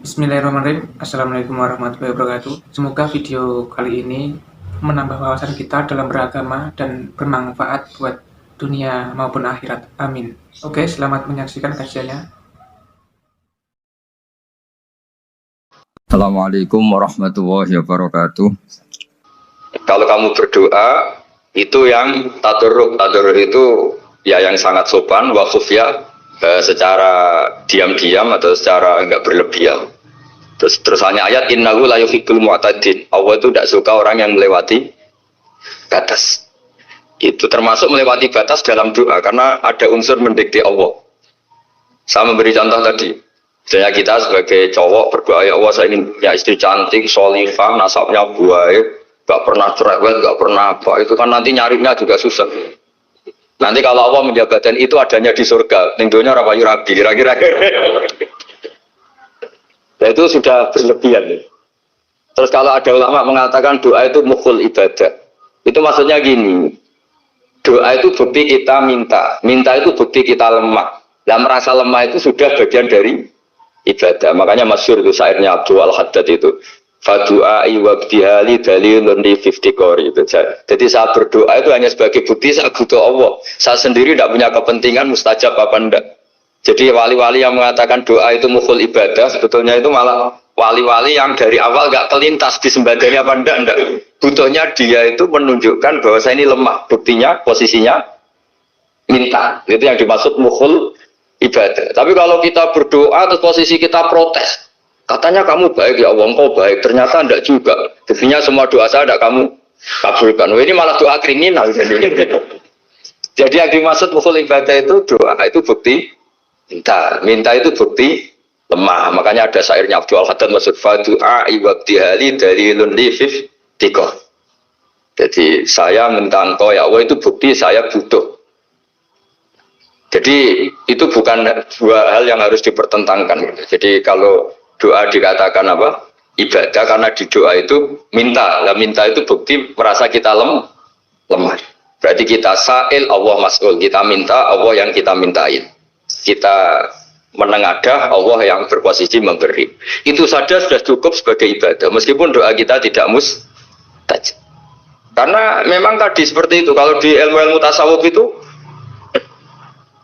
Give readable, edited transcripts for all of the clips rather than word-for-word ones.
Bismillahirrahmanirrahim. Assalamualaikum warahmatullahi wabarakatuh. Semoga video kali ini menambah wawasan kita dalam beragama dan bermanfaat buat dunia maupun akhirat. Amin. Oke, selamat menyaksikan kajiannya. Assalamualaikum warahmatullahi wabarakatuh. Kalau kamu berdoa itu yang tadarruk itu ya yang sangat sopan, wakuf ya, secara diam-diam atau secara enggak berlebihan. Terus hanya ayat innahu la yuhibbul mu'tadin. Allah itu tidak suka orang yang melewati batas. Itu termasuk melewati batas dalam doa karena ada unsur mendikte Allah. Saya memberi contoh tadi. Misalnya kita sebagai cowok berdoa, ya Allah saya ingin punya istri cantik, sholihah, nasabnya baik, gak pernah cerewet, gak pernah apa. Itu kan nanti nyarinya juga susah. Nanti kalau Allah menjabatkan itu adanya di surga, tinggalnya rapayu rabi, kira-kira. Nah, itu sudah berlebihan. Terus kalau ada ulama mengatakan doa itu mukhul ibadah, itu maksudnya gini, doa itu bukti kita minta itu bukti kita lemah. Dan merasa lemah itu sudah bagian dari ibadah. Makanya masyhur itu syairnya Abdul Al-Haddad itu, fadu'ai wabdihali dalilun li fiftikori itu. Jadi saya berdoa itu hanya sebagai bukti saya butuh Allah. Saya sendiri tidak punya kepentingan mustajab apa enggak. Jadi wali-wali yang mengatakan doa itu mukhul ibadah, sebetulnya itu malah wali-wali yang dari awal gak kelintas disembadani apa enggak. Butuhnya dia itu menunjukkan bahwa saya ini lemah. Buktinya, posisinya minta. Itu yang dimaksud mukhul ibadah. Tapi kalau kita berdoa terus posisi kita protes, katanya kamu baik ya Allah, engkau baik, ternyata enggak juga. Buktinya semua doa saya enggak kamu kabulkan. Ini malah doa kriminal. Jadi yang dimaksud mukhul ibadah itu doa itu bukti minta itu bukti lemah. Makanya ada syairnya Abdul Haddad maksud fadu'a iwabdihali dalilun li fiftikor. Jadi saya minta engkau ya Allah itu bukti saya butuh. Jadi itu bukan dua hal yang harus dipertentangkan. Jadi kalau doa dikatakan apa? Ibadah karena di doa itu minta. Lah minta itu bukti merasa kita lemah. Berarti kita sa'il Allah mas'ul. Kita minta Allah yang kita mintain. Kita menengadah Allah yang berposisi memberi. Itu saja sudah cukup sebagai ibadah. Meskipun doa kita tidak mustajab. Karena memang tadi seperti itu. Kalau di ilmu-ilmu tasawuf itu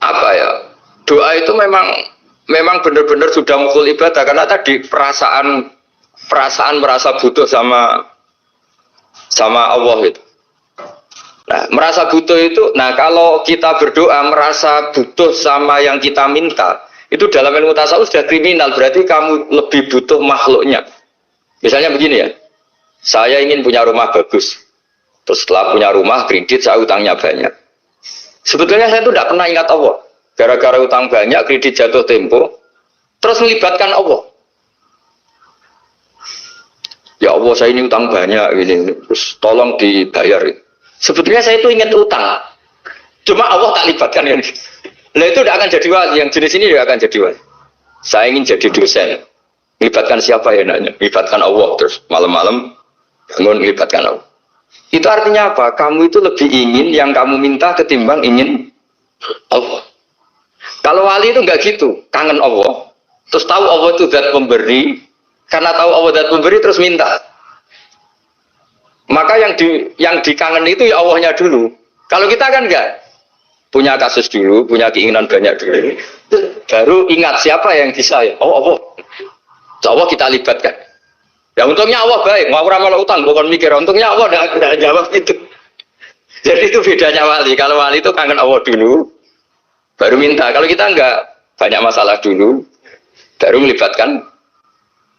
apa ya? Doa itu memang benar-benar sudah mukul ibadah karena tadi perasaan merasa butuh sama Allah itu. Nah, merasa butuh itu, nah kalau kita berdoa merasa butuh sama yang kita minta, itu dalam ilmu tasawuf sudah kriminal, berarti kamu lebih butuh makhluknya. Misalnya begini ya, saya ingin punya rumah bagus, terus setelah punya rumah kredit saya utangnya banyak. Sebetulnya saya itu tidak pernah ingat Allah, gara-gara utang banyak, kredit jatuh tempo, terus melibatkan Allah. Ya Allah saya ini utang banyak, ini terus tolong dibayar. Sebetulnya saya itu ingat utang, cuma Allah tak libatkan yang itu. Nah itu tidak akan jadi wali, yang jenis ini tidak akan jadi wali. Saya ingin jadi dosen, libatkan siapa ya nanya? Libatkan Allah, terus malam-malam bangun libatkan Allah. Itu artinya apa? Kamu itu lebih ingin yang kamu minta ketimbang ingin Allah. Kalau wali itu enggak gitu, kangen Allah, terus tahu Allah itu zat pemberi, karena tahu Allah zat pemberi terus minta. Maka yang dikangen itu ya Allahnya dulu. Kalau kita kan enggak, punya kasus dulu, punya keinginan banyak dulu, baru ingat siapa yang bisa ya. Allah kita libatkan. Ya untungnya Allah baik, mau ramal utang bukan mikir, untungnya Allah tidak jawab itu. Jadi itu bedanya wali. Kalau wali itu kangen Allah dulu, baru minta. Kalau kita enggak, banyak masalah dulu, baru melibatkan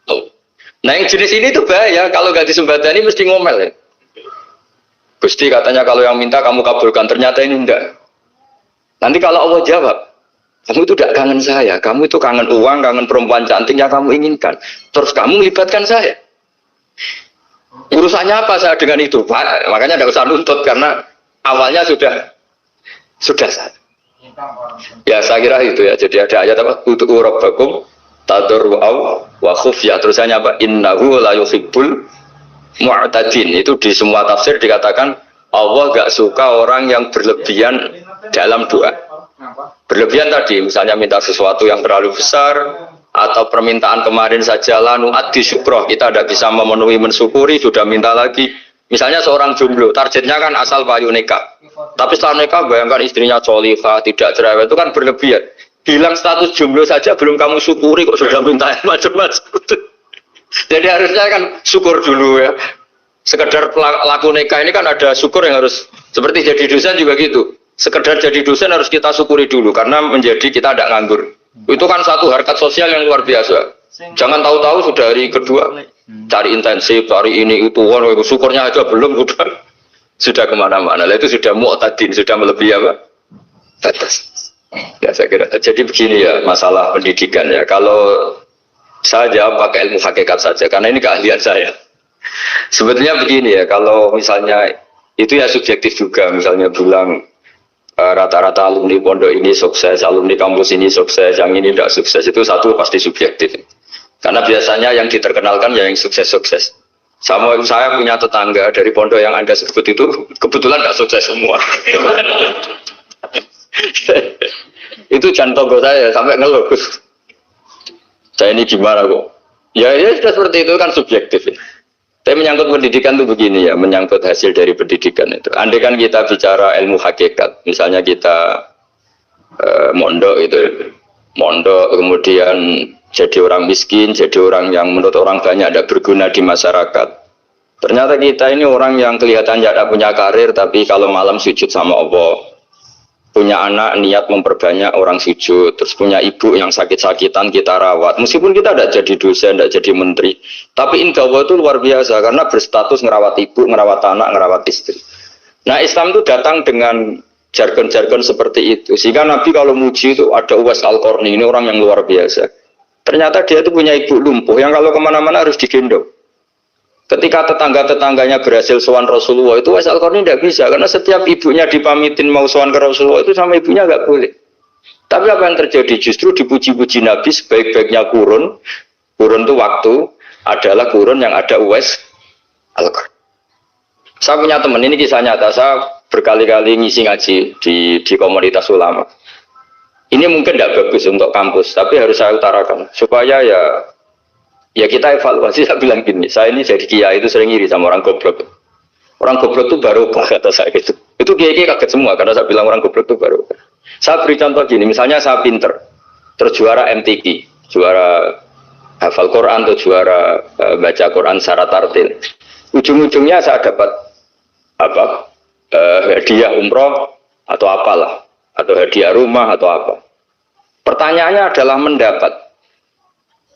Allah. Nah yang jenis ini tuh bahaya, kalau nggak disembadani mesti ngomel ya. Gusti katanya kalau yang minta kamu kabulkan, ternyata ini enggak. Nanti kalau Allah jawab, kamu itu tidak kangen saya, kamu itu kangen uang, kangen perempuan cantik yang kamu inginkan. Terus kamu melibatkan saya. Urusannya apa saya dengan itu? Pak, makanya tidak usah nuntut karena awalnya sudah saya. Ya saya kira itu ya. Jadi ada ayat apa? Ud'u rabbakum tadarru'an wa khufyah. Terus hanya apa? Innahu la yuhibbul mu'tadin. Itu di semua tafsir dikatakan Allah gak suka orang yang berlebihan dalam doa. Berlebihan tadi, misalnya minta sesuatu yang terlalu besar, atau permintaan kemarin saja lanu adi syukroh, kita tidak bisa memenuhi mensyukuri, sudah minta lagi. Misalnya seorang jomblo, targetnya kan asal payu nikah, tapi setelah nikah bayangkan istrinya solihah, tidak cerewet, itu kan berlebihan. Bilang status jomblo saja belum kamu syukuri kok sudah minta yang macam-macam. Jadi harusnya kan syukur dulu ya. Sekedar laku nikah ini kan ada syukur yang harus, seperti jadi dosen juga gitu. Sekedar jadi dosen harus kita syukuri dulu karena menjadi kita tidak nganggur. Itu kan satu harkat sosial yang luar biasa. Jangan tahu-tahu sudah hari kedua cari intensif, cari ini itu, syukurnya aja belum sudah kemana-mana. Itu sudah mu'tadin, sudah melebihi apa? Batas. Ya saya kira. Jadi begini ya masalah pendidikan ya. Kalau saya jawab pakai ilmu hakikat saja karena ini keahlian saya. Sebetulnya begini ya, kalau misalnya itu ya subjektif juga, misalnya bilang rata-rata alumni pondok ini sukses, alumni kampus ini sukses, yang ini tidak sukses, itu satu pasti subjektif. Karena biasanya yang diterkenalkan ya yang sukses-sukses. Sama saya punya tetangga dari pondok yang Anda sebut itu, kebetulan tidak sukses semua. Itu jantung saya sampai ngeluh. Saya ini gimana kok? Ya sudah seperti itu kan subjektif. Tapi menyangkut pendidikan itu begini ya, menyangkut hasil dari pendidikan itu. Andai kan kita bicara ilmu hakikat, misalnya kita mondok itu, mondok kemudian jadi orang miskin, jadi orang yang menurut orang banyak tidak berguna di masyarakat. Ternyata kita ini orang yang kelihatan tidak punya karir, tapi kalau malam sujud sama Allah. Punya anak niat memperbanyak orang sujud, terus punya ibu yang sakit-sakitan kita rawat. Meskipun kita tidak jadi dosen, tidak jadi menteri, tapi indah Allah itu luar biasa karena berstatus ngerawat ibu, ngerawat anak, ngerawat istri. Nah Islam itu datang dengan jargon-jargon seperti itu. Sehingga Nabi kalau muji itu ada Uwais Al-Qarni, ini orang yang luar biasa. Ternyata dia itu punya ibu lumpuh yang kalau kemana-mana harus digendong. Ketika tetangga-tetangganya berhasil sowan Rasulullah itu Uwais Al-Qarni tidak bisa karena setiap ibunya dipamitin mau sowan ke Rasulullah itu sama ibunya nggak boleh. Tapi apa yang terjadi justru dipuji-puji Nabi sebaik-baiknya kurun itu waktu adalah kurun yang ada Uwais Al-Qarni. Saya punya teman ini kisah nyata, saya berkali-kali ngisi ngaji di komunitas ulama. Ini mungkin tidak bagus untuk kampus, tapi harus saya utarakan supaya ya kita evaluasi. Saya bilang gini, saya ini jadi kiai itu sering iri sama orang goblok. Orang goblok itu baru kata saya gitu. Itu kiai kaget semua karena saya bilang orang goblok itu baru. Saya beri contoh gini, misalnya saya pinter, terus juara MTQ, juara hafal Quran atau juara baca Quran secara tartil. Ujung-ujungnya saya dapat hadiah umroh atau apalah, atau hadiah rumah atau apa. Pertanyaannya adalah mendapat.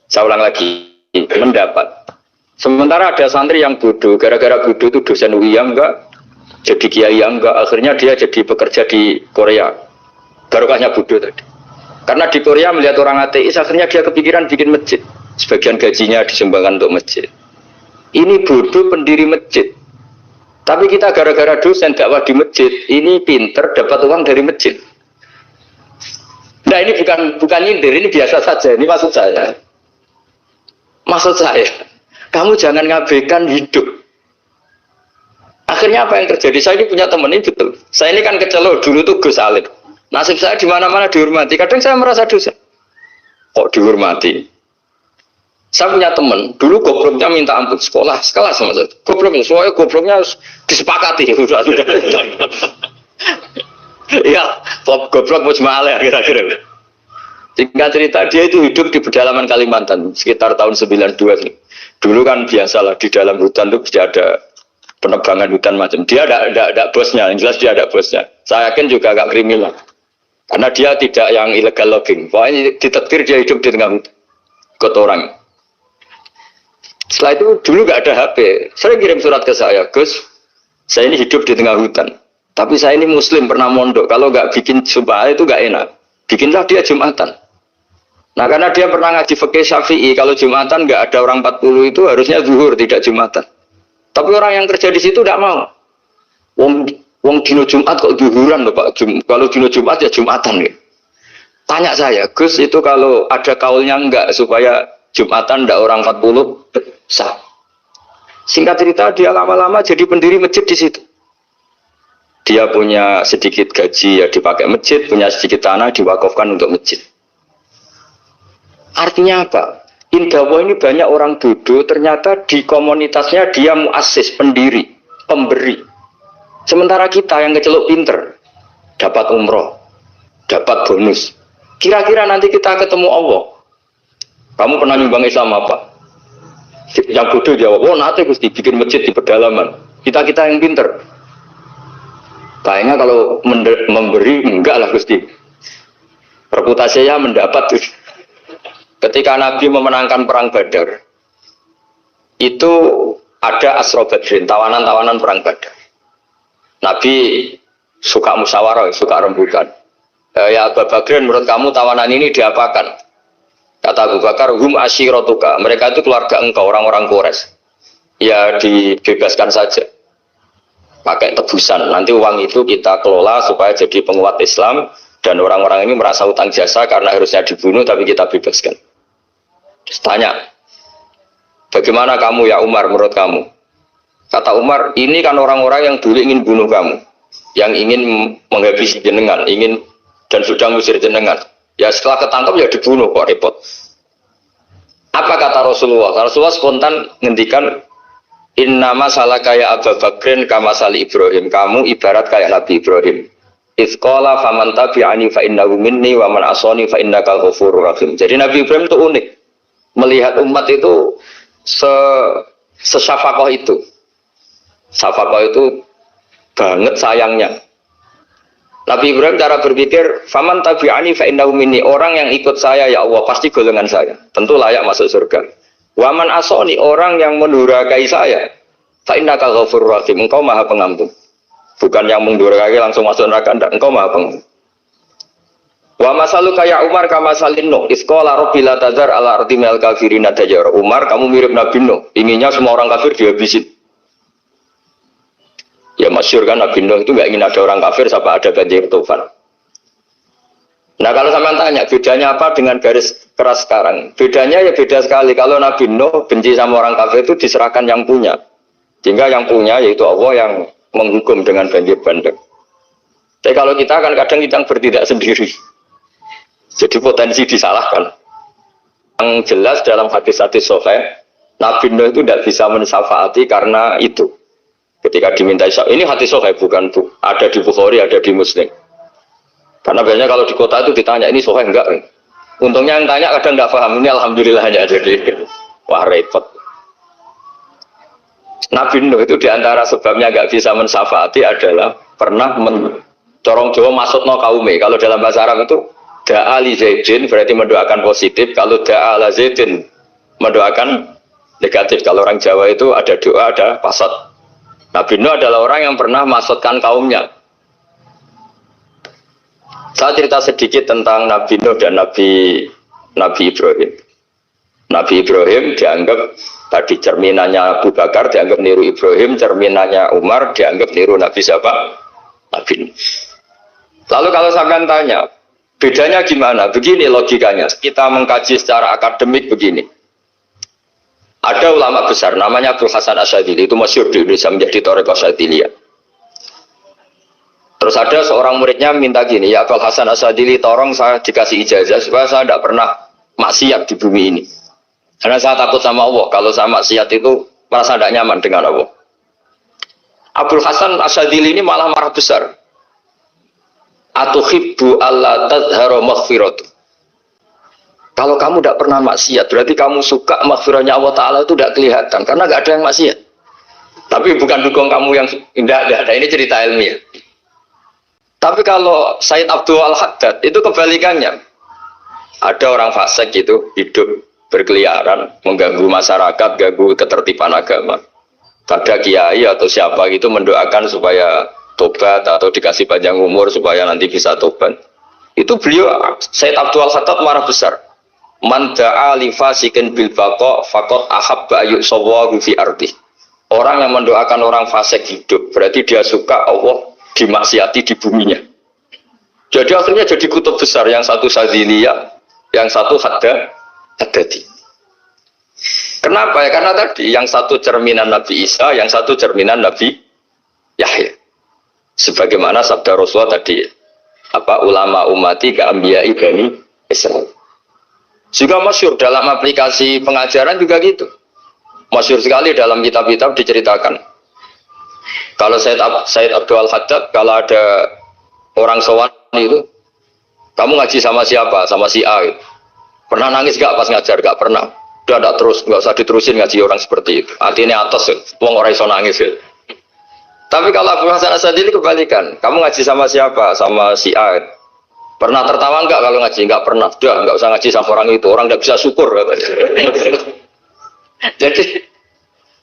Saya ulang lagi. Mendapat. Sementara ada santri yang bodoh, gara-gara bodoh itu dosen UI enggak, jadi kiai enggak, akhirnya dia jadi pekerja di Korea. Barokahnya bodoh tadi. Karena di Korea melihat orang ateis, akhirnya dia kepikiran bikin masjid. Sebagian gajinya disumbangkan untuk masjid. Ini bodoh pendiri masjid. Tapi kita gara-gara dosen dakwah di masjid, ini pinter dapat uang dari masjid. Nah ini bukan nyindir, ini biasa saja. Ini maksud saya. Maksud saya, kamu jangan ngabaikan hidup. Akhirnya apa yang terjadi? Saya ini punya teman ini betul. Saya ini kan kecelok dulu tuh Gus Alim. Nasib saya di mana-mana dihormati. Kadang saya merasa dosa. Kok dihormati? Saya punya teman dulu gobloknya minta ampun sekolah, sekelas sama saya. Gobloknya, soalnya gobloknya harus disepakati. Iya, goblok mujmalah kira-kira. Singkat cerita dia itu hidup di pedalaman Kalimantan sekitar tahun 92 nih. Dulu kan biasalah di dalam hutan itu bisa ada penebangan hutan macam. Dia ada bosnya, yang jelas dia ada bosnya. Saya yakin juga agak kriminal. Karena dia tidak yang illegal logging. Pokoknya ditetir dia hidup di tengah hutan. Ikut orang. Setelah itu dulu nggak ada HP. Saya kirim surat ke saya, Gus, saya ini hidup di tengah hutan. Tapi saya ini Muslim pernah mondok. Kalau nggak bikin sumpah itu nggak enak. Bikinlah dia Jumatan. Nah karena dia pernah ngaji fikih Syafi'i, kalau Jumatan nggak ada orang 40 itu harusnya zuhur tidak Jumatan. Tapi orang yang kerja di situ tidak mau. Wong dino Jumat kok zuhuran loh Pak. Kalau dino Jumat ya Jumatan ya. Tanya saya, Gus itu kalau ada kaulnya enggak supaya Jumatan ndak orang 40 sah. Singkat cerita dia lama-lama jadi pendiri masjid di situ. Dia punya sedikit gaji ya dipakai masjid, punya sedikit tanah diwakafkan untuk masjid. Artinya apa? Indawa ini banyak orang bodoh, ternyata di komunitasnya dia muassis, pendiri, pemberi. Sementara kita yang keceluk pinter, dapat umroh, dapat bonus. Kira-kira nanti kita ketemu Allah, kamu pernah nyumbang Islam apa? Yang bodoh jawab, oh nanti Gusti bikin masjid di pedalaman. Kita yang pinter. Kayaknya kalau memberi, enggak lah Gusti. Reputasinya mendapat. Ketika Nabi memenangkan perang Badar, itu ada Asra Badrin, tawanan-tawanan perang Badar. Nabi suka musyawarah, suka rembukan. Ya Abu Bakrin, menurut kamu tawanan ini diapakan? Kata Abu Bakar, hum asyiratuka. Mereka itu keluarga engkau, orang-orang Quraisy. Ya dibebaskan saja. Pakai tebusan. Nanti uang itu kita kelola supaya jadi penguat Islam. Dan orang-orang ini merasa utang jasa karena harusnya dibunuh, tapi kita bebaskan. Terus tanya, bagaimana kamu ya Umar menurut kamu? Kata Umar, ini kan orang-orang yang dulu ingin bunuh kamu. Yang ingin menghabisi jenengan, ingin dan sudah ngusir jenengan. Ya setelah ketangkap ya dibunuh, kok repot. Apa kata Rasulullah? Rasulullah spontan ngendikan, innama salah kayak Abu Bakrin kama sali Ibrahim. Kamu ibarat kayak Nabi Ibrahim. Isqala faman tabi'ani fa innahu minni wa man asani fa innaka ghafurur rahim. Jadi Nabi Ibrahim itu unik. Melihat umat itu sesyafakoh itu. Syafakoh itu banget sayangnya. Nabi Ibrahim cara berpikir, faman tabi'ani fa innahu minni. Orang yang ikut saya ya Allah pasti golongan saya. Tentu layak masuk surga. Wa man asani, orang yang mendurhakai saya, fa innaka ghafurur rahim. Engkau Maha Pengampun. Bukan yang mendurhakai langsung masuk neraka, enggak, engkau Maha Pengampun. Wa masalu kayak Umar kama salin Nuh, isqala rabbi la tadzar ala ardi minal kafirin dajar. Umar, kamu mirip Nabi Nuh, inginnya semua orang kafir dihabisin. Ya masyhur kan Nabi Nuh itu enggak ingin ada orang kafir sampai ada banjir tufan. Nah kalau sampean tanya bedanya apa dengan garis keras sekarang? Bedanya ya beda sekali. Kalau Nabi Nuh benci sama orang kafir itu diserahkan yang punya. Sehingga yang punya yaitu Allah yang menghukum dengan banjir bandang. Tapi kalau kita kan kadang kita bertindak sendiri. Jadi potensi disalahkan. Yang jelas dalam hadis-hadis sahih, Nabi Nuh itu tidak bisa mensyafaati karena itu. Ketika diminta syafaat, ini hadis sahih bukan ada di Bukhari, ada di Muslim. Karena biasanya kalau di kota itu ditanya ini sahih enggak. Untungnya yang tanya kadang tidak paham. Ini alhamdulillah hanya jadi wah repot. Nabi Nuh itu diantara sebabnya nggak bisa mensyafaati adalah pernah corong Jawa masuk no kaume. Kalau dalam bahasa Arab itu da'a li zaidin berarti mendoakan positif. Kalau da'a la zaidin mendoakan negatif. Kalau orang Jawa itu ada doa, ada pasat. Nabi Nuh adalah orang yang pernah masukkan kaumnya. Saya cerita sedikit tentang Nabi Nuh dan Nabi Ibrahim. Nabi Ibrahim dianggap tadi cerminannya Abu Bakar, dianggap niru Ibrahim, cerminannya Umar, dianggap niru Nabi siapa? Nabi Nuh. Lalu kalau sampean tanya, bedanya gimana? Begini logikanya, kita mengkaji secara akademik begini. Ada ulama besar, namanya Abdul Hasan Asyadzili, itu masyhur di Indonesia menjadi Thariqah Asyadziliyah. Terus ada seorang muridnya minta gini, ya Abdul Hasan Asyadzili, tolong saya dikasih ijazah supaya saya tidak pernah maksiat di bumi ini. Karena saya takut sama Allah. Kalau saya maksiat itu merasa tidak nyaman dengan Allah. Abdul Hasan Asyadzili ini malah marah besar. Atuhibbu alla tadhara maghfiratu. Kalau kamu tidak pernah maksiat, berarti kamu suka maghfirahnya Allah Ta'ala itu tidak kelihatan. Karena tidak ada yang maksiat. Tapi bukan dukung kamu yang tidak ada. Ini cerita ilmiah. Tapi kalau Said Abdul Al-Haddad itu kebalikannya. Ada orang fasik gitu hidup berkeliaran, mengganggu masyarakat, ganggu ketertiban agama. Pada kiai atau siapa gitu mendoakan supaya tobat atau dikasih panjang umur supaya nanti bisa tobat. Itu beliau Said Abdul Al-Haddad marah besar. Man da'a li fasikin bil baqa faqad ahabba yusawahu fi ardi. Orang yang mendoakan orang fasik hidup berarti dia suka Allah dimaksiati di buminya. Jadi akhirnya jadi kutub besar, yang satu Sadziliyah, yang satu Haddadi. Kenapa ya? Karena tadi yang satu cerminan Nabi Isa, yang satu cerminan Nabi Yahya. Sebagaimana sabda Rasulullah tadi, ulama ummati ka anbiya'i bani Israil. Juga masyhur dalam aplikasi pengajaran juga gitu. Masyhur sekali dalam kitab-kitab diceritakan. Kalau Said Abdul Haddad, kalau ada orang sowan itu, kamu ngaji sama siapa? Sama si A. Gitu. Pernah nangis gak pas ngajar? Gak pernah. Udah gak terus, gak usah diterusin ngaji orang seperti itu. Artinya atas, wong orang iso nangis. Gitu. Tapi kalau Abu Hasan Asadili kebalikan, kamu ngaji sama siapa? Sama si A. Gitu. Pernah tertawa enggak kalau ngaji? Enggak pernah. Udah, enggak usah ngaji sama orang itu. Orang enggak bisa syukur.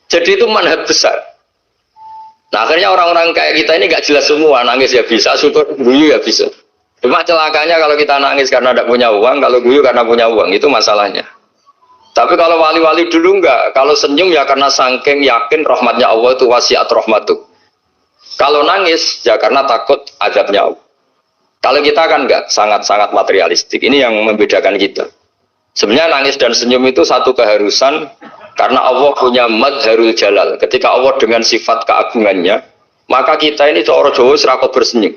jadi itu manhaj besar. Nah, akhirnya orang-orang kayak kita ini enggak jelas semua. Nangis ya bisa, syukur, guyu ya bisa. Cuma celakanya kalau kita nangis karena tidak punya uang, kalau guyu karena punya uang, itu masalahnya. Tapi kalau wali-wali dulu enggak. Kalau senyum ya karena saking yakin rahmatnya Allah itu wasiat rahmatu. Kalau nangis ya karena takut azabnya Allah. Kalau kita kan enggak, sangat-sangat materialistik. Ini yang membedakan kita. Sebenarnya nangis dan senyum itu satu keharusan karena Allah punya madharul jalal. Ketika Allah dengan sifat keagungannya, maka kita ini cara Jawa serako bersenyum.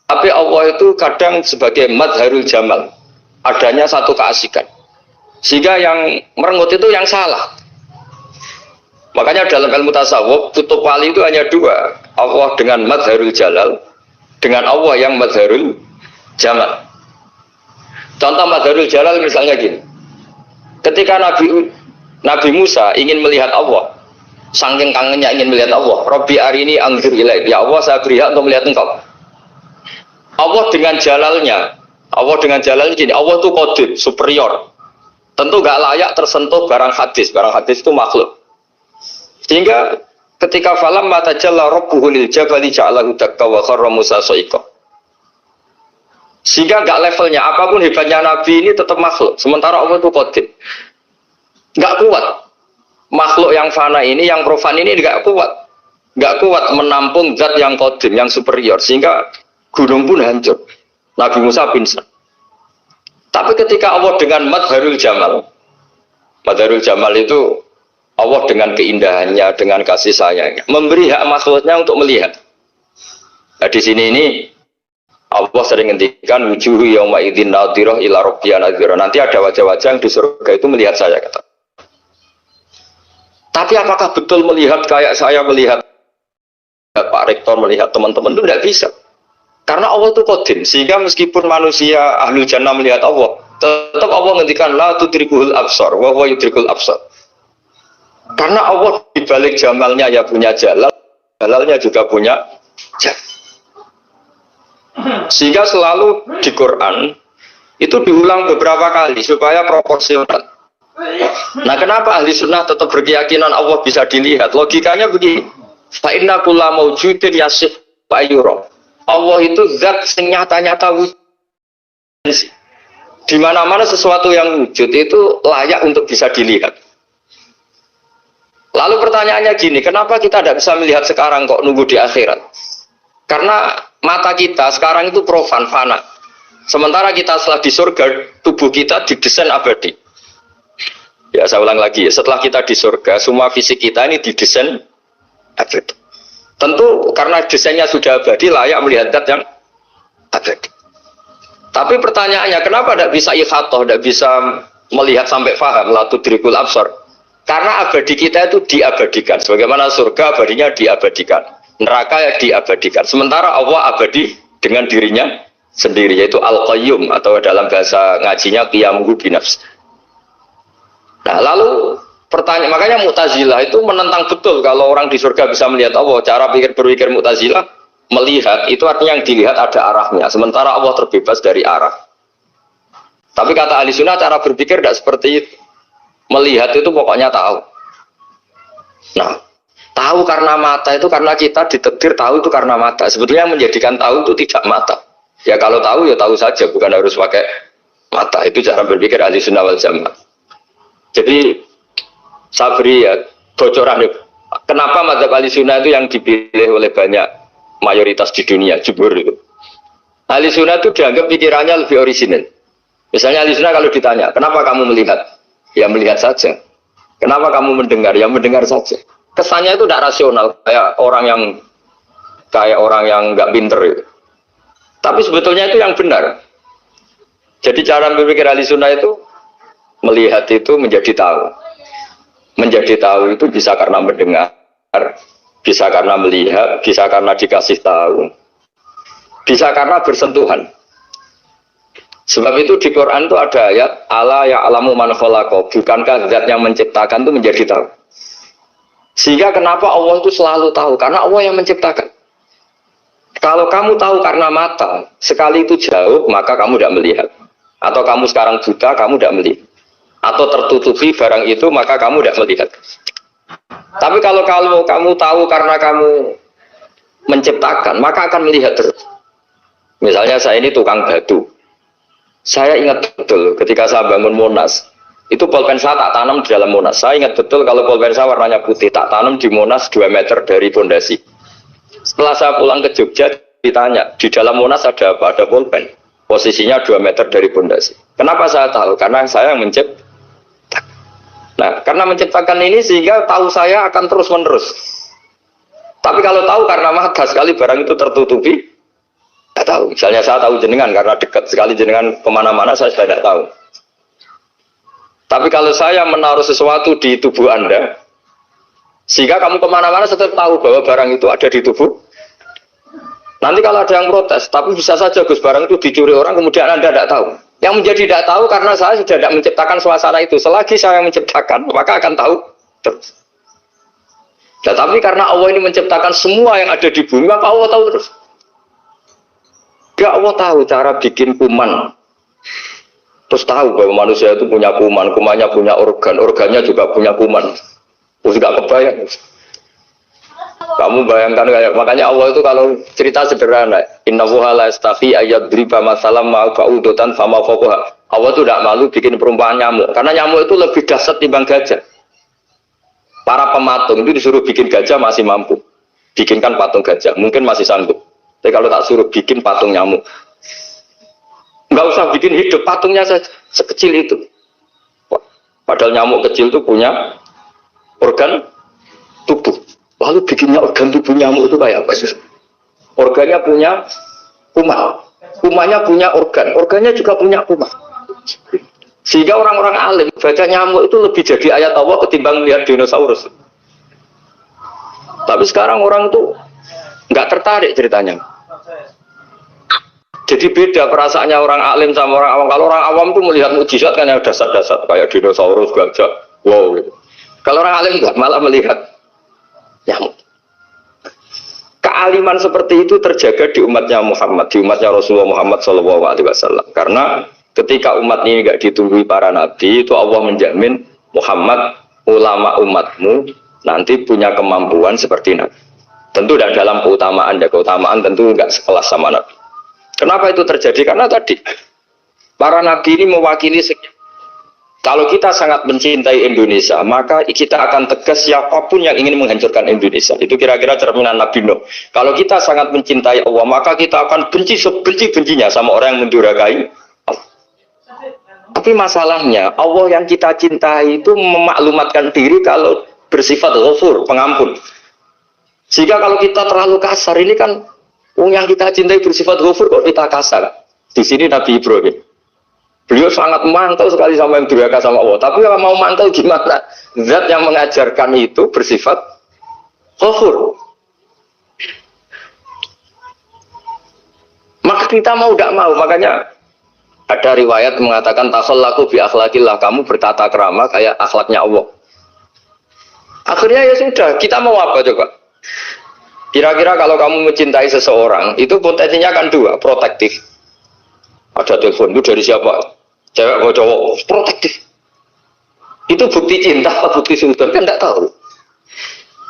Tapi Allah itu kadang sebagai madharul jamal. Adanya satu keasikan. Sehingga yang merengut itu yang salah. Makanya dalam ilmu tasawuf, tutup wali itu hanya dua. Allah dengan madharul jalal, dengan Allah yang madharul jamal. Contoh madharul jalal misalnya gini. Ketika Nabi Musa ingin melihat Allah, saking kangennya ingin melihat Allah, Rabbi arini anzur ilaik, ya Allah saya beri hak untuk melihat engkau. Allah dengan jalalnya gini, Allah itu qadim, superior. Tentu gak layak tersentuh barang hadis itu makhluk. Sehingga ketika falam mata jalla rabbuhu lil jabali ja'alahu dakka wa kharra Musa sa'iqa. Sehingga enggak levelnya apapun hebatnya Nabi ini tetap makhluk. Sementara Allah itu qadim. Enggak kuat. Makhluk yang fana ini, yang profan ini enggak kuat. Enggak kuat menampung zat yang qadim, yang superior. Sehingga gunung pun hancur. Nabi Musa pingsan. Tapi ketika Allah dengan madharul jamal itu Allah dengan keindahannya, dengan kasih sayangnya, memberi hak makhluknya untuk melihat. Nah, di sini ini Allah sering ngendikan wujuhu yauma idzin nadhirah ila rabbiha nadhirah. Nanti ada wajah-wajah yang di surga itu melihat saya kata. Tapi apakah betul melihat kayak saya melihat Pak Rektor melihat teman-teman itu tidak bisa. Karena Allah itu qadim, sehingga meskipun manusia ahlul jannah melihat Allah, tetap Allah ngendikan la tudrikuhul absar wa huwa yudrikul absar. Karena Allah dibalik jamalnya ya punya jalal, jalalnya juga punya jalal. Sehingga selalu di Quran itu diulang beberapa kali supaya proporsional. Nah, kenapa ahli sunnah tetap berkeyakinan Allah bisa dilihat? Logikanya begini. Fa inna kulla maujudin yasif wa yura. Allah itu zat yang nyata-nyata wujud. Di mana-mana sesuatu yang wujud itu layak untuk bisa dilihat. Lalu pertanyaannya gini, kenapa kita tidak bisa melihat sekarang kok nunggu di akhirat? Karena mata kita sekarang itu profan, fana. Sementara kita setelah di surga, tubuh kita didesain abadi. Ya, saya ulang lagi ya, setelah kita di surga, semua fisik kita ini didesain abadi. Tentu karena desainnya sudah abadi, layak melihat zat yang abadi. Tapi pertanyaannya, kenapa tidak bisa ikhatoh, tidak bisa melihat sampai faham, la tudrikul absar? Karena abadi kita itu diabadikan. Sebagaimana surga abadinya diabadikan. Neraka ya diabadikan. Sementara Allah abadi dengan dirinya sendiri, yaitu Al-Qayyum, atau dalam bahasa ngajinya Qiyamuhu binafs. Nah, lalu pertanyaan, makanya Mu'tazilah itu menentang betul kalau orang di surga bisa melihat Allah. Cara berpikir Mu'tazilah, melihat itu artinya yang dilihat ada arahnya, sementara Allah terbebas dari arah. Tapi kata ahli sunnah, cara berpikir tidak seperti itu. Melihat itu pokoknya tahu. Nah, tahu karena mata itu karena kita ditakdir tahu itu karena mata. Sebetulnya yang menjadikan tahu itu tidak mata. Ya kalau tahu ya tahu saja, bukan harus pakai mata. Itu cara berpikir ahli sunnah wal jamaah. Jadi saya beri ya bocoran. Kenapa mazhab ahli sunnah itu yang dipilih oleh banyak mayoritas di dunia, jumhur itu. Ahli sunnah itu dianggap pikirannya lebih orisinal. Misalnya ahli sunnah kalau ditanya, kenapa kamu melihat? Ya melihat saja. Kenapa kamu mendengar? Ya mendengar saja. Kesannya itu tidak rasional, kayak orang yang nggak pinter itu. Tapi sebetulnya itu yang benar. Jadi cara berpikir ahli sunnah itu melihat itu menjadi tahu. Menjadi tahu itu bisa karena mendengar, bisa karena melihat, bisa karena dikasih tahu, bisa karena bersentuhan. Sebab itu di Quran itu ada ayat ala ya'lamu man khalaqa, bukankah zat yang menciptakan itu menjadi tahu. Sehingga kenapa Allah itu selalu tahu? Karena Allah yang menciptakan. Kalau kamu tahu karena mata, sekali itu jauh, maka kamu tidak melihat. Atau kamu sekarang buta, kamu tidak melihat. Atau tertutupi barang itu, maka kamu tidak melihat. Tapi kalau kamu tahu karena kamu menciptakan, maka akan melihat terus. Misalnya saya ini tukang batu. Saya ingat betul ketika saya bangun Monas, itu pulpen saya tak tanam di dalam Monas. Saya ingat betul kalau pulpen saya warnanya putih, tak tanam di Monas 2 meter dari pondasi. Setelah saya pulang ke Jogja, ditanya, di dalam Monas ada apa? Ada pulpen. Posisinya 2 meter dari pondasi. Kenapa saya tahu? Karena saya yang menciptakan. Nah, karena menciptakan ini sehingga tahu saya akan terus menerus. Tapi kalau tahu karena mata, sekali barang itu tertutupi, tidak tahu. Misalnya saya tahu jenengan karena dekat sekali jenengan kemana-mana saya sudah tidak tahu. Tapi kalau saya menaruh sesuatu di tubuh Anda, sehingga kamu kemana-mana tetap tahu bahwa barang itu ada di tubuh. Nanti kalau ada yang protes, tapi bisa saja Gus barang itu dicuri orang, kemudian Anda tidak tahu. Yang menjadi tidak tahu karena saya sudah tidak menciptakan suasana itu. Selagi saya yang menciptakan, maka akan tahu terus. Nah, tapi karena Allah ini menciptakan semua yang ada di bumi, maka Allah tahu terus. Ya Allah tahu cara bikin kuman. Terus tahu bahwa manusia itu punya kuman, kumannya punya organ, organnya juga punya kuman. Terus nggak kebayang. Kamu bayangkan kayak makanya Allah itu kalau cerita sederhana, innallaha la yastahi ayyadriba masalam ma ba'udatan fama fawqaha. Allah itu tidak malu bikin perumpamaan nyamuk, karena nyamuk itu lebih dahsyat timbang gajah. Para pematung itu disuruh bikin gajah masih mampu, bikinkan patung gajah, mungkin masih sanggup. Tapi kalau tak suruh bikin patung nyamuk, nggak usah bikin hidup, patungnya saja sekecil itu. Padahal nyamuk kecil itu punya organ tubuh. Lalu bikinnya organ tubuh nyamuk itu kayak apa sih? Organnya punya kuman, kumannya punya organ, organnya juga punya kuman. Sehingga orang-orang alim baca nyamuk itu lebih jadi ayat Allah ketimbang melihat dinosaurus. Tapi sekarang orang itu nggak tertarik ceritanya. Jadi beda perasaannya orang alim sama orang awam. Kalau orang awam tuh melihat mukjizat kan yang dasar-dasar kayak dinosaurus, gajah, wow gitu. Kalau orang alim enggak, malah melihat nyamuk. Kealiman seperti itu terjaga di umatnya Muhammad, di umatnya Rasulullah Muhammad SAW. Karena ketika umat ini enggak ditunggu para nabi, itu Allah menjamin Muhammad, ulama umatmu nanti punya kemampuan seperti nabi. Tentu dan dalam keutamaan, ya keutamaan tentu enggak sekelas sama nabi. Kenapa itu terjadi? Karena tadi para nabi ini mewakili sekian. Kalau kita sangat mencintai Indonesia, maka kita akan tegas siapapun yang ingin menghancurkan Indonesia. Itu kira-kira cerminan Nabi Nuh. Kalau kita sangat mencintai Allah, maka kita akan benci sebenci-bencinya sama orang yang mendurhakai Allah. Tapi masalahnya, Allah yang kita cintai itu memaklumatkan diri kalau bersifat ghafur, pengampun. Sehingga kalau kita terlalu kasar, ini kan yang kita cintai bersifat ghafur kok kita kasar. Di sini Nabi Ibrahim. Beliau sangat mantau sekali sama yang durhaka sama Allah. Tapi kalau mau mantau gimana? Zat yang mengajarkan itu bersifat ghafur. Maka kita mau tidak mau. Makanya ada riwayat mengatakan takhallaku bi akhlaqillah, kamu bertata krama kayak akhlaknya Allah. Akhirnya ya sudah, kita mau apa coba? Kira-kira kalau kamu mencintai seseorang, itu potensinya kan dua, protektif. Ada telepon, itu dari siapa? Cewek atau cowok, protektif. Itu bukti cinta atau bukti sultan, kan tidak tahu.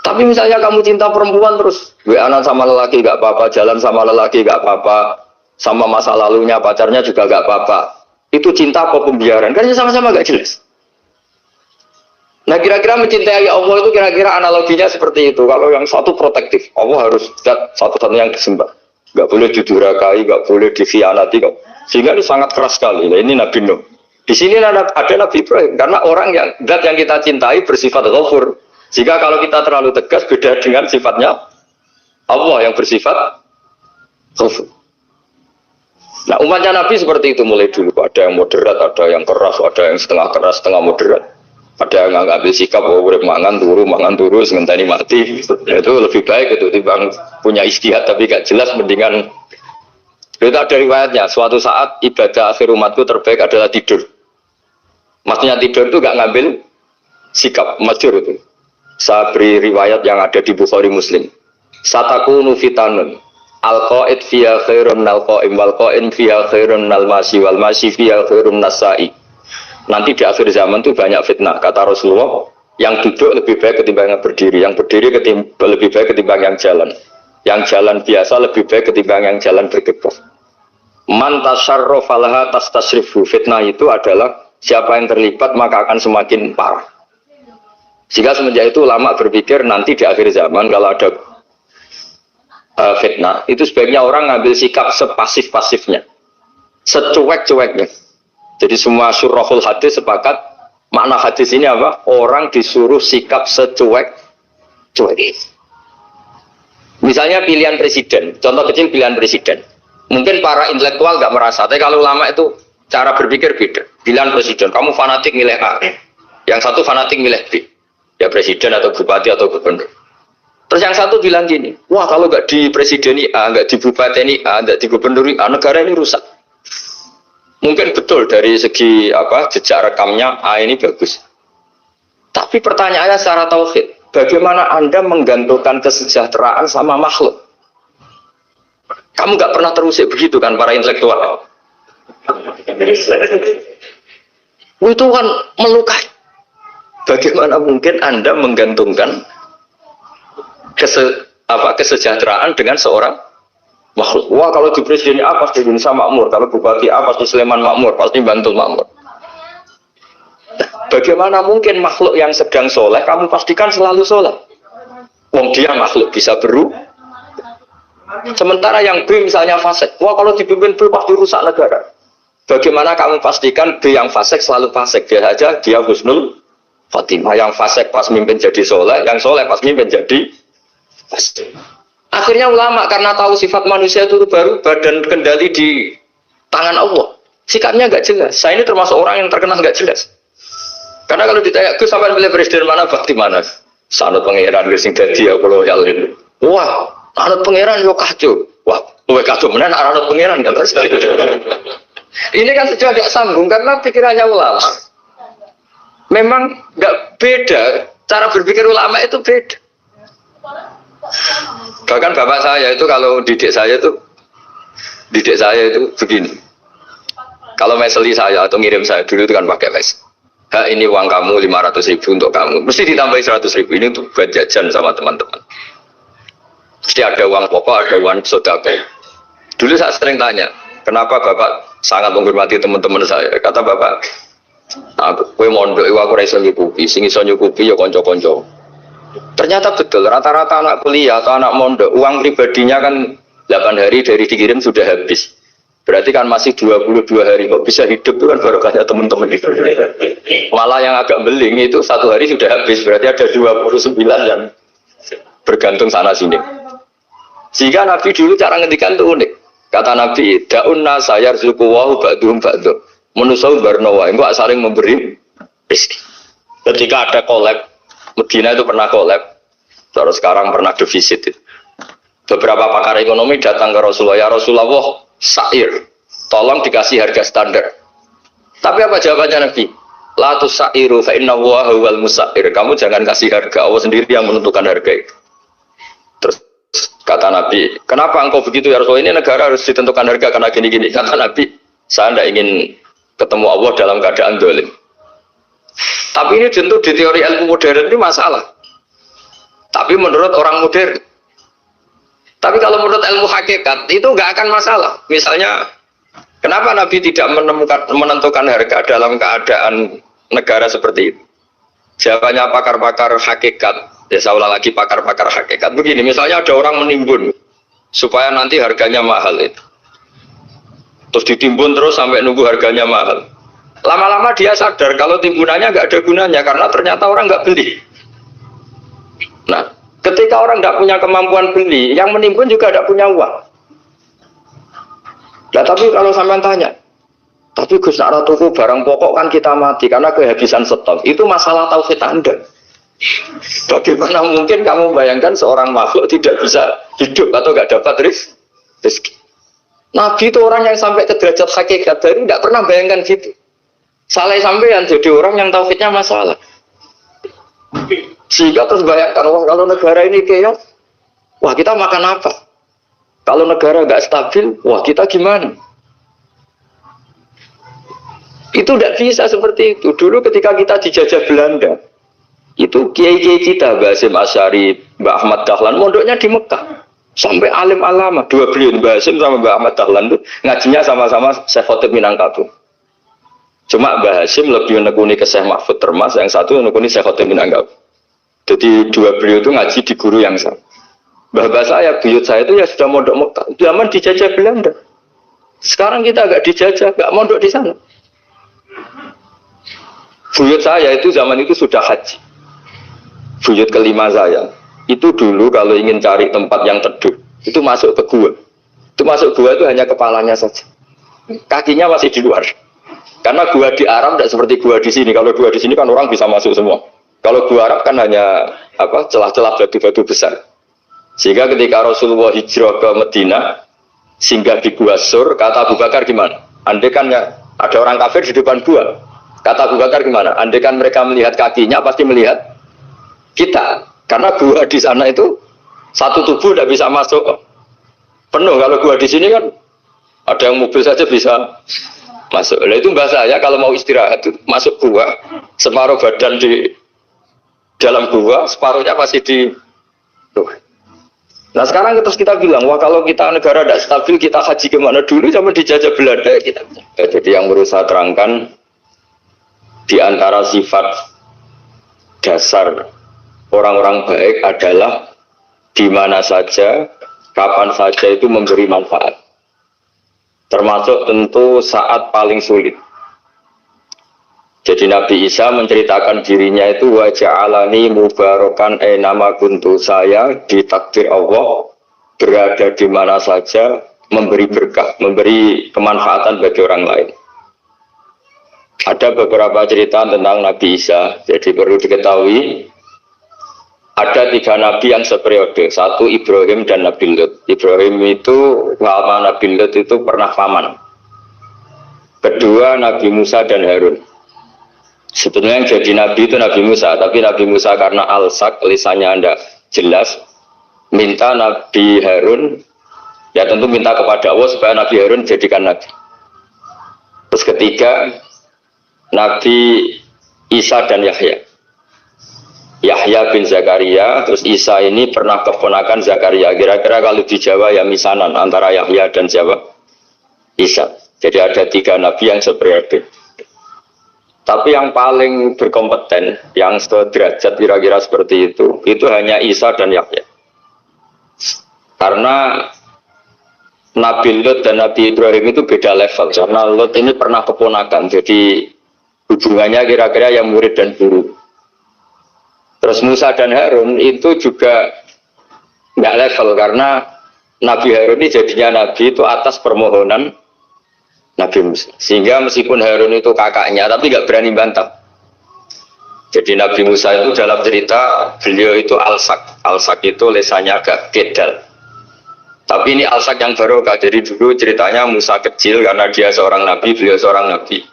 Tapi misalnya kamu cinta perempuan terus, WA-an sama lelaki gak apa-apa, jalan sama lelaki gak apa-apa, sama masa lalunya pacarnya juga gak apa-apa. Itu cinta apa pembiaran? Kan sama-sama gak jelas. Nah kira-kira mencintai Allah itu kira-kira analoginya seperti itu. Kalau yang satu protektif, Allah harus satu-satunya yang disembah. Gak boleh didurhakai, gak boleh dikhianati. Sehingga ini sangat keras sekali. Nah, ini Nabi Nuh. Di sini ada Nabi Ibrahim. Karena orang yang zat yang kita cintai bersifat ghafur. Jika kalau kita terlalu tegas beda dengan sifatnya Allah yang bersifat ghafur. Nah umatnya Nabi seperti itu mulai dulu. Ada yang moderat, ada yang keras, ada yang setengah keras, setengah moderat. Ada yang ngambil sikap, oh urip mangan turu, ngenteni mati. Itu lebih baik itu timbang punya istihad tapi gak jelas, mendingan. Itu ada riwayatnya. Suatu saat ibadah akhir umatku terbaik adalah tidur. Maksudnya tidur itu gak ngambil sikap, masyhur itu. Saya beri riwayat yang ada di Bukhari Muslim. Satakunu fitanun. Al-qa'id fiha khairun nal qa'im wal qa'in fiha khairun nal masi wal masi fiha khairun nasai. Nanti di akhir zaman itu banyak fitnah, kata Rasulullah. Yang duduk lebih baik ketimbang yang berdiri, yang berdiri lebih baik ketimbang yang jalan biasa lebih baik ketimbang yang jalan bergegas. Man tasyarrafa laha tastasrifu. Fitnah itu adalah siapa yang terlibat maka akan semakin parah. Sehingga semenjak itu ulama berpikir nanti di akhir zaman kalau ada fitnah, itu sebaiknya orang ngambil sikap sepasif-pasifnya, secuek-cueknya. Jadi semua syurahul hadis sepakat makna hadis ini apa? Orang disuruh sikap secuek-cuek. Misalnya pilihan presiden, contoh kecil pilihan presiden. Mungkin para intelektual nggak merasa, tapi kalau ulama itu cara berpikir beda. Pilihan presiden, kamu fanatik milih A, yang satu fanatik milih B. Ya presiden atau bupati atau gubernur. Terus yang satu bilang gini, wah kalau nggak di presideni A, nggak di bupati A, nggak di gubernur A, negara ini rusak. Mungkin betul dari segi jejak rekamnya A ini bagus. Tapi pertanyaannya secara tauhid, bagaimana Anda menggantungkan kesejahteraan sama makhluk? Kamu nggak pernah terusik begitu kan para intelektual? Itu kan melukai. Bagaimana mungkin Anda menggantungkan kesejahteraan dengan seorang makhluk? Wah kalau di presiden A pasti Indonesia makmur, kalau bupati A pasti Sleman makmur, pasti Bantul makmur. Bagaimana mungkin makhluk yang sedang soleh kamu pastikan selalu soleh? Wong dia makhluk bisa berubah. Sementara yang B misalnya fasik, wah kalau dipimpin B pasti rusak negara. Bagaimana kamu pastikan B yang fasik selalu fasik? Biar saja dia husnul Fatimah, yang fasik pas mimpin jadi soleh, yang soleh pas mimpin jadi fasik. Akhirnya ulama karena tahu sifat manusia itu baru badan kendali di tangan Allah, sikapnya nggak jelas. Saya ini termasuk orang yang terkenal nggak jelas. Karena kalau ditanya Gus sampai pilih presiden mana, bakti mana? Sanut pangeran sing dadi aku loyal itu. Wah, anut pangeran yo kacau. Wah, luwe kacau menan anut pangeran kan. Ini kan sudah agak sambung karena pikirannya ulama. Memang nggak beda, cara berpikir ulama itu beda. Bahkan bapak saya itu kalau didik saya itu begini. Kalau meseli saya atau ngirim saya dulu itu kan pakai mes. Ini uang kamu 500.000 untuk kamu. Mesti ditambahi 100.000 ini untuk buat jajan sama teman-teman. Mesti ada uang pokok, ada uang sodako. Dulu saya sering tanya, kenapa bapak sangat menghormati teman-teman saya? Kata bapak, kowe mondok iku aku ora iso nyukupi, sing iso nyukupi ya kanca-kanca. Ternyata betul, rata-rata anak kuliah atau anak mondok, uang pribadinya kan 8 hari dari dikirim sudah habis. Berarti kan masih 22 hari, kok bisa hidup itu kan barokahnya teman-teman itu. Malah yang agak beling itu 1 hari sudah habis, berarti ada 29 yang bergantung sana sini. Sehingga Nabi dulu cara ngendikan itu unik. Kata Nabi, da'un nasa yarzuqu wa ba'duhum ba'du. Manusia barnawa, enggak saling memberi rezeki. Ketika ada kolab, Medina itu pernah kolab, terus sekarang pernah defisit. Beberapa pakar ekonomi datang ke Rasulullah, ya Rasulullah, sa'ir, tolong dikasih harga standar. Tapi apa jawabannya Nabi? La tusairu fa inna Allaha huwal musair. Kamu jangan kasih harga, Allah sendiri yang menentukan harga itu. Terus kata Nabi, kenapa engkau begitu ya Rasulullah? Ini negara harus ditentukan harga karena gini-gini. Kata Nabi, saya tidak ingin ketemu Allah dalam keadaan dolim. Tapi ini tentu di teori ilmu modern ini masalah. Tapi menurut orang modern. Tapi kalau menurut ilmu hakikat itu nggak akan masalah. Misalnya, kenapa Nabi tidak menentukan harga dalam keadaan negara seperti itu? Jawabannya pakar-pakar hakikat. Ya saya ulang lagi pakar-pakar hakikat. Begini, misalnya ada orang menimbun supaya nanti harganya mahal itu. Terus ditimbun terus sampai nunggu harganya mahal. Lama-lama dia sadar kalau timbunannya nggak ada gunanya karena ternyata orang nggak beli. Nah, ketika orang nggak punya kemampuan beli, yang menimbun juga tidak punya uang. Nah, tapi kalau sampean tanya, tapi Gus nak tuku barang pokok kan kita mati karena kehabisan stok. Itu masalah tauhid Anda. Bagaimana mungkin kamu bayangkan seorang makhluk tidak bisa hidup atau nggak dapat rezeki? Nabi itu orang yang sampai ke derajat hakikat dari nggak pernah bayangkan gitu. Salah sampean jadi orang yang tauhidnya masalah. Sehingga terus bayangkan, wah kalau negara ini keos, wah kita makan apa? Kalau negara nggak stabil, wah kita gimana? Itu tidak bisa seperti itu. Dulu ketika kita dijajah Belanda, itu kiai-kiai kita, Mbah Hasyim Asy'ari, Mbah Ahmad Dahlan, mondoknya di Mekah. Sampai alim alama, dua beliau, Mbah Hasyim sama Mbah Ahmad Dahlan itu ngajinya sama-sama Syekh Khotib Minangkabau. Cuma Mbah Hasyim lebih menekuni ke Syekh Mahfud Termas, yang satu menekuni Syekh Khotib Minangkabau. Jadi dua beliau itu ngaji di guru yang sama. Bapak saya, buyut saya itu ya sudah mondok Mekah. Zaman dijajah Belanda. Sekarang kita agak dijajah, nggak mondok di sana. Buyut saya itu zaman itu sudah haji. Buyut kelima saya. Itu dulu kalau ingin cari tempat yang teduh, itu masuk ke gua. Itu masuk gua itu hanya kepalanya saja. Kakinya masih di luar. Karena gua di Arab tidak seperti gua di sini. Kalau gua di sini kan orang bisa masuk semua. Kalau gua Arab kan hanya celah-celah batu-batu besar. Sehingga ketika Rasulullah hijrah ke Medina, singgah di Gua Sur, kata Abu Bakar gimana? Andai kan ya, ada orang kafir di depan gua. Kata Abu Bakar gimana? Andai kan mereka melihat kakinya, pasti melihat kita. Karena gua di sana itu satu tubuh tidak bisa masuk penuh. Kalau gua di sini kan ada yang mobil saja bisa masuk. Nah itu bahasa ya kalau mau istirahat itu masuk gua, separuh badan di dalam gua, separuhnya masih di tuh. Nah sekarang terus kita bilang, wah kalau kita negara tidak stabil, kita haji kemana dulu sama dijajah Belanda kita. Jadi yang berusaha terangkan di antara sifat dasar orang-orang baik adalah di mana saja, kapan saja itu memberi manfaat. Termasuk tentu saat paling sulit. Jadi Nabi Isa menceritakan dirinya itu wa ja'alani mubarakan nama kuntu, saya ditakdir Allah berada di mana saja memberi berkah, memberi kemanfaatan bagi orang lain. Ada beberapa cerita tentang Nabi Isa. Jadi perlu diketahui ada tiga nabi yang seperiode. Satu Ibrahim dan Nabi Lut. Ibrahim itu sama Nabi Lut itu pernah paman. Kedua Nabi Musa dan Harun. Sebetulnya yang jadi nabi itu Nabi Musa, tapi Nabi Musa karena alsak, lisannya anda jelas, minta Nabi Harun, ya tentu minta kepada Allah supaya Nabi Harun jadikan nabi. Terus ketiga Nabi Isa dan Yahya. Yahya bin Zakaria, terus Isa ini pernah keponakan Zakaria. Kira-kira kalau di Jawa ya misanan antara Yahya dan Jawa Isa. Jadi ada tiga nabi yang seperiode. Tapi yang paling berkompeten, yang sederajat kira-kira seperti itu hanya Isa dan Yahya. Karena Nabi Lut dan Nabi Ibrahim itu beda level. Karena Lut ini pernah keponakan, jadi hubungannya kira-kira yang murid dan guru. Terus Musa dan Harun itu juga nggak level, karena Nabi Harun ini jadinya Nabi itu atas permohonan Nabi Musa. Sehingga meskipun Harun itu kakaknya, tapi nggak berani bantah. Jadi Nabi Musa itu dalam cerita, beliau itu alsak. Alsak itu lesannya agak kedal. Tapi ini alsak yang barokah. Jadi dulu ceritanya Musa kecil, karena dia seorang Nabi, beliau seorang Nabi.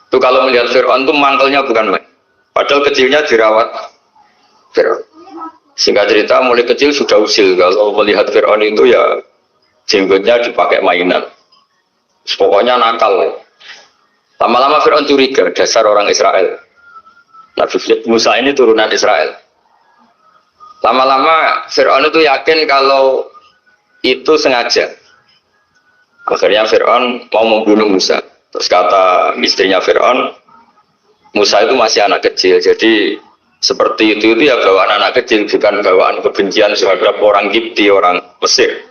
Itu kalau melihat Fir'aun itu mangkelnya bukan main. Padahal kecilnya dirawat Fir'aun. Singkat cerita, mulai kecil sudah usil. Kalau melihat Fir'aun itu ya jenggotnya dipakai mainan. Pokoknya nakal. Lama-lama Fir'aun curiga, dasar orang Israel. Nabi Musa ini turunan Israel. Lama-lama Fir'aun itu yakin kalau itu sengaja. Akhirnya Fir'aun mau membunuh Musa. Terus kata istrinya Fir'aun, Musa itu masih anak kecil. Jadi seperti itu ya bawaan anak kecil, bukan bawaan kebencian terhadap orang Kipti, orang Mesir.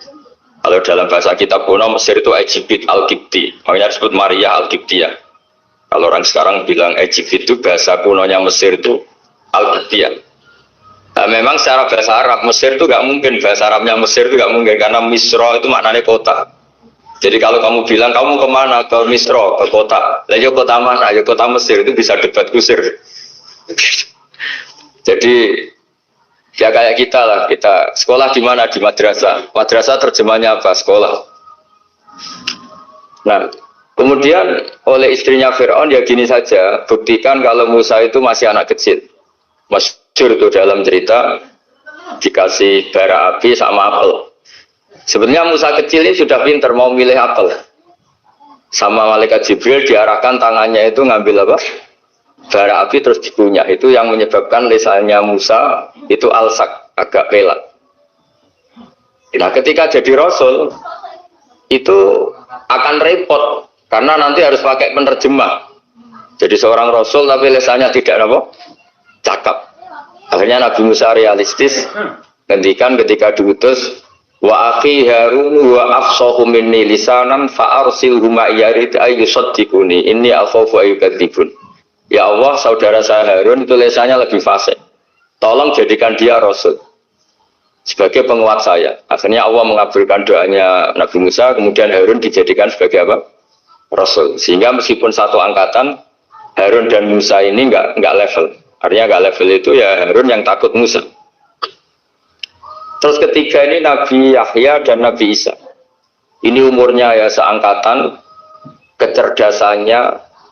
Kalau dalam bahasa kitab kuno Mesir itu Egypt Al-Kipti, makanya disebut Maria Al-Kiptiyah. Kalau orang sekarang bilang Egypt itu bahasa kunonya Mesir itu Al-Kiptiyah. Nah, memang secara bahasa Arab Mesir itu nggak mungkin, bahasa Arabnya Mesir itu nggak mungkin karena Misra itu maknanya kota. Jadi kalau kamu bilang kamu kemana, ke Misro, ke kota, lah ya kota mana, ya kota Mesir, itu bisa debat kusir. Jadi ya kayak kita lah, kita sekolah di mana, di madrasah. Madrasah terjemahnya apa? Sekolah. Nah, kemudian oleh istrinya Fir'aun ya gini saja, buktikan kalau Musa itu masih anak kecil. Masyhur itu dalam cerita dikasih bara api sama apel. Sebenarnya Musa kecil ini sudah pinter mau milih apel. Sama malaikat Jibril diarahkan tangannya itu ngambil apa? Bara api terus dikunyah. Itu yang menyebabkan lisannya Musa itu alsak, agak pelat. Nah, ketika jadi Rasul itu akan repot karena nanti harus pakai penerjemah. Jadi seorang Rasul tapi lisannya tidak apa? Cakap. Akhirnya Nabi Musa realistis ngendikan ketika diutus wa akhi Harun wa afsahu minni lisanan fa arsilhu ma yarid ayyusaddiquni inni akhafu ayyukadzibun. Ya Allah, saudara saya Harun itu lisannya lebih fasih. Tolong jadikan dia Rasul sebagai penguat saya. Akhirnya Allah mengabulkan doanya Nabi Musa, kemudian Harun dijadikan sebagai apa? Rasul. Sehingga meskipun satu angkatan, Harun dan Musa ini enggak level. Artinya enggak level itu ya Harun yang takut Musa. Terus ketiga ini Nabi Yahya dan Nabi Isa. Ini umurnya ya seangkatan, kecerdasannya,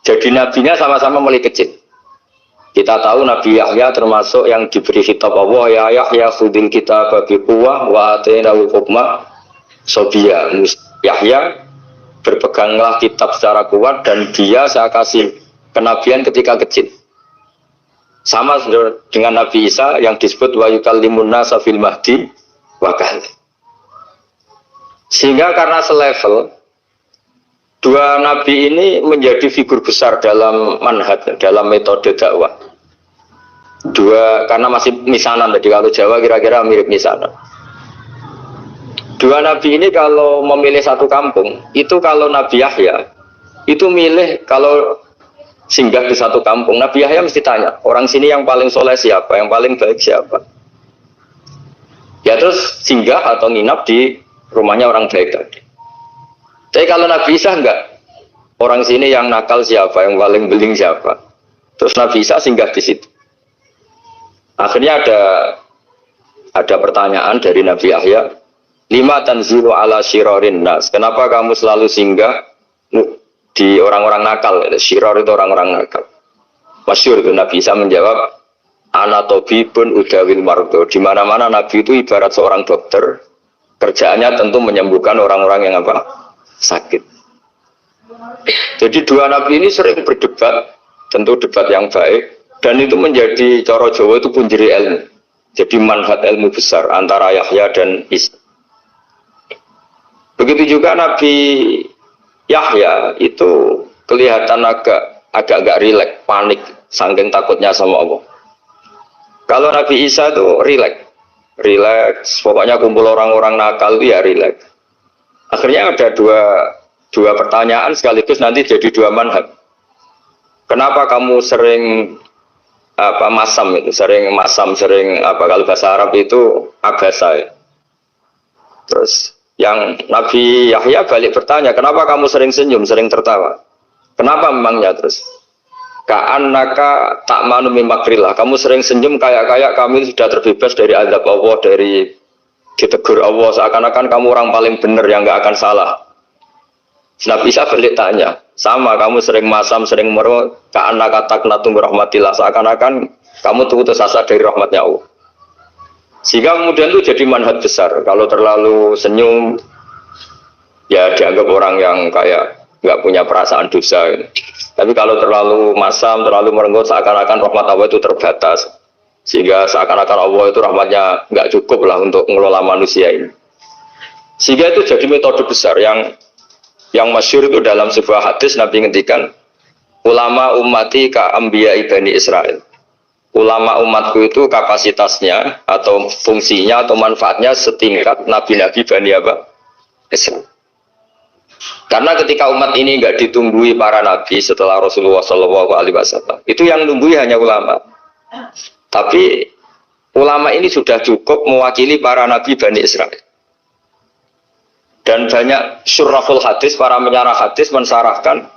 jadi nabinya sama-sama mulai kecil. Kita tahu Nabi Yahya termasuk yang diberi kitab Allah, ya Yahya khudil kitab bi quwwah wa atainahu hukma sobiyya. Yahya berpeganglah kitab secara kuat dan dia saya kasih kenabian ketika kecil. Sama dengan Nabi Isa yang disebut wa yukallimun nasa fil mahdi wa kahla. Sehingga karena selevel dua nabi ini menjadi figur besar dalam manhaj, dalam metode dakwah. Dua karena masih misanan, jadi kalau Jawa kira-kira mirip misanan. Dua nabi ini kalau memilih satu kampung, itu kalau Nabi Yahya itu milih kalau singgah di satu kampung, Nabi Yahya mesti tanya, orang sini yang paling soleh siapa, yang paling baik siapa? Ya terus singgah atau nginap di rumahnya orang baik tadi. Tapi kalau Nabi Isa enggak, orang sini yang nakal siapa, yang paling beling siapa. Terus Nabi Isa singgah di situ. Akhirnya ada pertanyaan dari Nabi Yahya, lima tanzilu ala syirarin nas. Kenapa kamu selalu singgah di orang-orang nakal? Syirar itu orang-orang nakal. Masyhur itu Nabi Isa menjawab, ana tabibun udawil mardo. Di mana-mana Nabi itu ibarat seorang dokter, kerjaannya tentu menyembuhkan orang-orang yang apa? Sakit. Jadi dua nabi ini sering berdebat, tentu debat yang baik, dan itu menjadi cara Jawa itu punjeri ilmu. Jadi manhaj ilmu besar antara Yahya dan Isa. Begitu juga Nabi Yahya itu kelihatan agak rileks, panik, saking takutnya sama Allah. Kalau Nabi Isa itu rileks, pokoknya kumpul orang-orang nakal itu ya rileks. Akhirnya ada dua pertanyaan sekaligus nanti jadi dua manhaj. Kenapa kamu sering masam itu, sering kalau bahasa Arab itu abasa ya. Terus yang Nabi Yahya balik bertanya, kenapa kamu sering senyum, sering tertawa? Kenapa memangnya? Terus ka'annaka ta'manu min makrillah. Kamu sering senyum kayak kamu sudah terbebas dari azab Allah, dari ditegur Allah, seakan-akan kamu orang paling benar yang nggak akan salah. Nabi Isa balik tanya, sama kamu sering masam, sering merut, ka'annaka taqnatu min rahmatillah, seakan-akan kamu putus asa dari rahmatnya Allah. Sehingga kemudian itu jadi manhaj besar. Kalau terlalu senyum, ya dianggap orang yang kayak nggak punya perasaan dosa. Gitu. Tapi kalau terlalu masam, terlalu merenggut, seakan-akan rahmat Allah itu terbatas. Sehingga seakan-akan Allah itu rahmatnya nggak cukup lah untuk mengelola manusia ini. Sehingga itu jadi metode besar yang masyhur itu dalam sebuah hadis Nabi ngendikan, ulama ummati ka anbiya Bani Israel. Ulama umatku itu kapasitasnya atau fungsinya atau manfaatnya setingkat nabi-nabi Bani Israel. Karena ketika umat ini nggak ditunggui para nabi setelah Rasulullah SAW, itu yang nunggui hanya ulama. Tapi ulama ini sudah cukup mewakili para nabi Bani Israel. Dan banyak syurrahul hadis, para menyarah hadis mensarahkan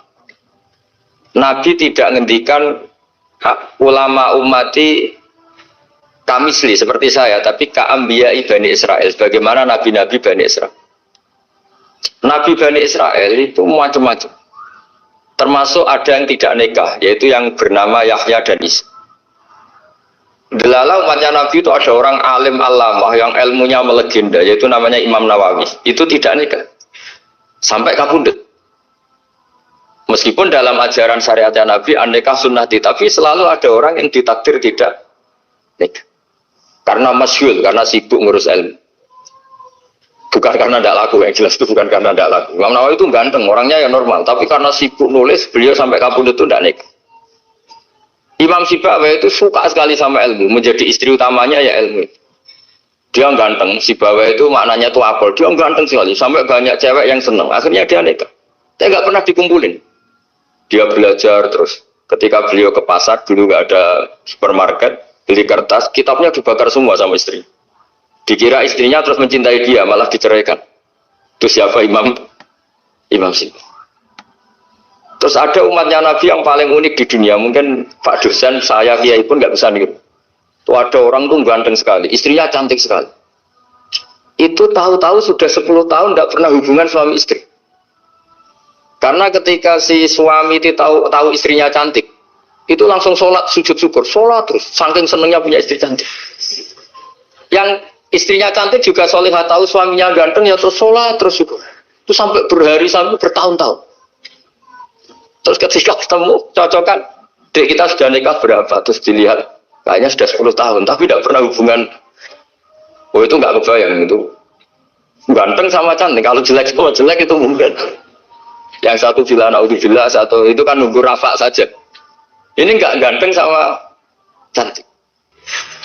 Nabi tidak ngendikan ulama umati kamisli seperti saya, tapi ka'ambiyai Bani Israel, bagaimana nabi-nabi Bani Israel. Nabi Bani Israel itu macam-macam, termasuk ada yang tidak nikah, yaitu yang bernama Yahya dan Isa. Delala umatnya Nabi itu ada orang alim alamah yang ilmunya melegenda, yaitu namanya Imam Nawawi. Itu tidak nikah sampai kabundut. Meskipun dalam ajaran syariatnya Nabi an-nikah sunnati, tapi selalu ada orang yang ditakdir tidak nikah karena masyhur, karena sibuk ngurus ilmu. Bukan karena tidak laku, yang jelas itu bukan karena tidak laku. Imam Nawawi itu ganteng, orangnya yang normal, tapi karena sibuk nulis, beliau sampai kabundut itu tidak nikah. Imam Sibawayh itu suka sekali sama ilmu, menjadi istri utamanya ya ilmu. Dia ganteng, Sibawayh itu maknanya itu apel, dia ganteng sekali, sampai banyak cewek yang senang. Akhirnya dia nikah. Dia nggak pernah dikumpulin. Dia belajar terus. Ketika beliau ke pasar, dulu nggak ada supermarket, beli kertas, kitabnya dibakar semua sama istri. Dikira istrinya terus mencintai dia, malah diceraikan. Itu siapa Imam Sibawayh? Terus ada umatnya Nabi yang paling unik di dunia, mungkin Pak dosen, saya kiai pun nggak bisa niru. Tuh ada orang tuh ganteng sekali, istrinya cantik sekali. Itu tahu-tahu sudah 10 tahun tidak pernah hubungan suami istri. Karena ketika si suami itu tahu istrinya cantik, itu langsung sholat, sujud syukur, sholat terus, saking senengnya punya istri cantik. Yang istrinya cantik juga solihah, tahu suaminya ganteng, ya terus sholat terus syukur. Itu sampai berhari, sampai bertahun-tahun. Terus ketika ketemu, cocokan, dek kita sudah nikah berapa? Terus dilihat, kayaknya sudah 10 tahun, tapi tidak pernah hubungan. Oh itu nggak kebayang itu. Ganteng sama cantik, kalau jelek sama jelek itu mungkin. Yang satu bilang naudzubillah, satu itu kan nunggu rafa saja. Ini nggak ganteng sama cantik.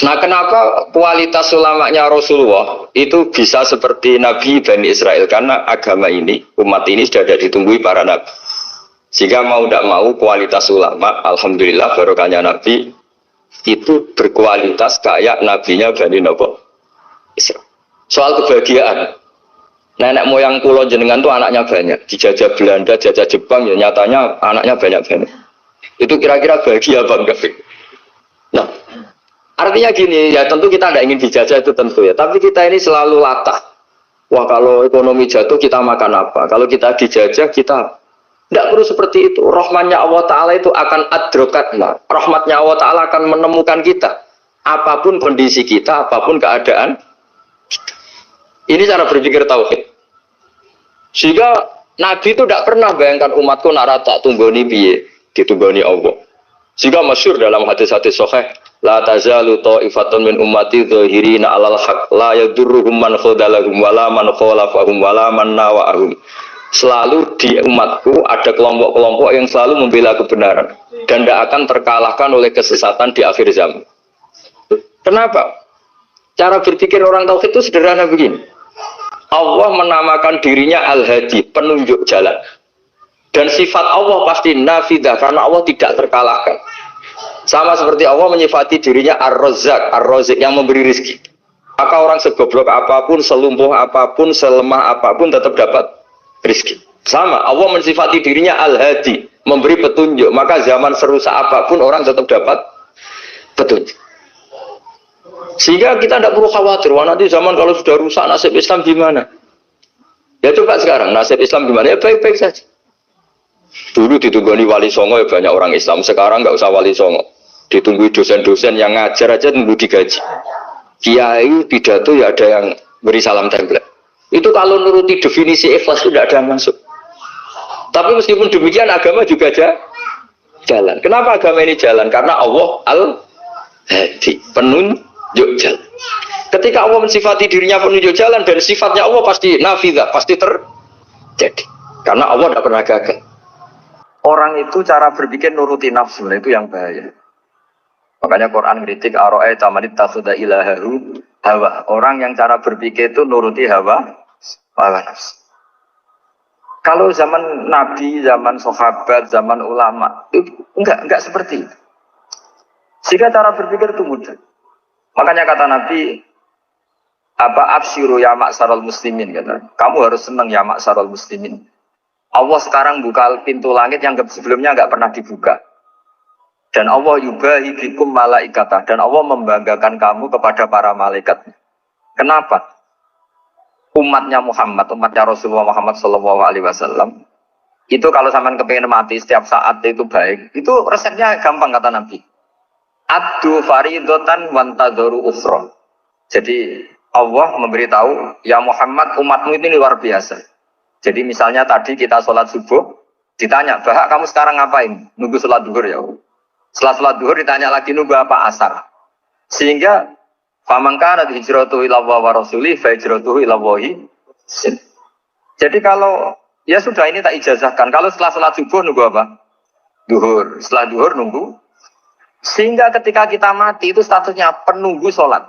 Nah kenapa kualitas ulamanya Rasulullah itu bisa seperti Nabi Bani Israel? Karena agama ini, umat ini sudah ada ditunggui para nabi. Sehingga mau tidak mau kualitas ulama, alhamdulillah barokahnya Nabi itu berkualitas kayak nabinya Bani Israel. Soal kebahagiaan, nenek moyang kulo jenengan tuh anaknya banyak, dijajah Belanda, jajah Jepang, ya nyatanya anaknya banyak. Itu kira-kira bahagia apa enggak? Nah, artinya gini, ya tentu kita tidak ingin dijajah itu tentu ya, tapi kita ini selalu latah. Wah kalau ekonomi jatuh kita makan apa? Kalau kita dijajah kita tidak perlu seperti itu. Rahmatnya Allah Ta'ala itu akan adrokatna. Rahmatnya Allah Ta'ala akan menemukan kita. Apapun kondisi kita, apapun keadaan. Ini cara berpikir tauhid. Sehingga Nabi itu tidak pernah bayangkan umatku narata tunggoni biye, ditunggoni Allah. Sehingga masyhur dalam hadis-hadis sahih, la tazalu ta'ifatun min ummati dzahirina 'alal haq la yadurruhum man khadalahum wala man khalafahum wala man nawa'ahum. Selalu di umatku ada kelompok-kelompok yang selalu membela kebenaran dan tidak akan terkalahkan oleh kesesatan di akhir zaman. Kenapa? Cara berpikir orang tauhid itu sederhana begini. Allah menamakan dirinya Al-Hadi, penunjuk jalan. Dan sifat Allah pasti nafidah karena Allah tidak terkalahkan. Sama seperti Allah menyifati dirinya Ar-Razzaq, Ar-Razik yang memberi rezeki. Maka orang segoblok apapun, selumpuh apapun, selemah apapun tetap dapat rezeki. Sama, Allah mensifati dirinya Al-Hadi, memberi petunjuk. Maka zaman serusak apapun orang tetap dapat petunjuk. Sehingga kita tidak perlu khawatir, wah nanti zaman kalau sudah rusak nasib Islam gimana? Ya coba sekarang nasib Islam gimana? Ya baik-baik saja. Dulu ditunggoni wali songo ya banyak orang Islam. Sekarang nggak usah wali songo, ditunggu dosen-dosen yang ngajar aja tunggu digaji. Kiai pidato ya ada yang beri salam tempel. Itu kalau nuruti definisi ikhlas itu tidak ada yang masuk. Tapi meskipun demikian agama juga jalan. Kenapa agama ini jalan? Karena Allah Al-Hadi, penunjuk jalan. Ketika Allah mensifati dirinya penunjuk jalan dan sifatnya Allah pasti nafidah, pasti terjadi. Karena Allah tidak pernah gagal. Orang itu cara berpikir nuruti nafsu, itu yang bahaya. Makanya Quran kritik ara'aita man ittakhadha ilahahu hawa. Orang yang cara berpikir itu nuruti hawa nafsu. Kalau zaman Nabi, zaman sahabat, zaman ulama itu enggak seperti itu. Sehingga cara berpikir itu mudah. Makanya kata Nabi, Apa absyiru ya maksarul muslimin kata. Kamu harus senang ya maksarul muslimin. Allah sekarang buka pintu langit yang sebelumnya nggak pernah dibuka. Dan Allah yubahi bikum malaikatah. Dan Allah membanggakan kamu kepada para malaikat. Kenapa? Umatnya Muhammad, umatnya Rasulullah Muhammad SAW. Itu kalau sampean kepengen mati setiap saat itu baik. Itu resepnya gampang kata Nabi. Addu faridotan wantadzoru ukhra. Jadi Allah memberitahu, ya Muhammad, umatmu ini luar biasa. Jadi misalnya tadi kita sholat subuh, ditanya, Bahak kamu sekarang ngapain? Nunggu sholat duhur ya. Setelah sholat duhur ditanya lagi nunggu apa asar. Sehingga faman kana hijratuhu ila Allah wa rasulih fa hijratuhu ila Allah. Jadi kalau ya sudah ini tak ijazahkan. Kalau setelah sholat subuh nunggu apa? Duhur. Setelah duhur nunggu. Sehingga ketika kita mati itu statusnya penunggu sholat.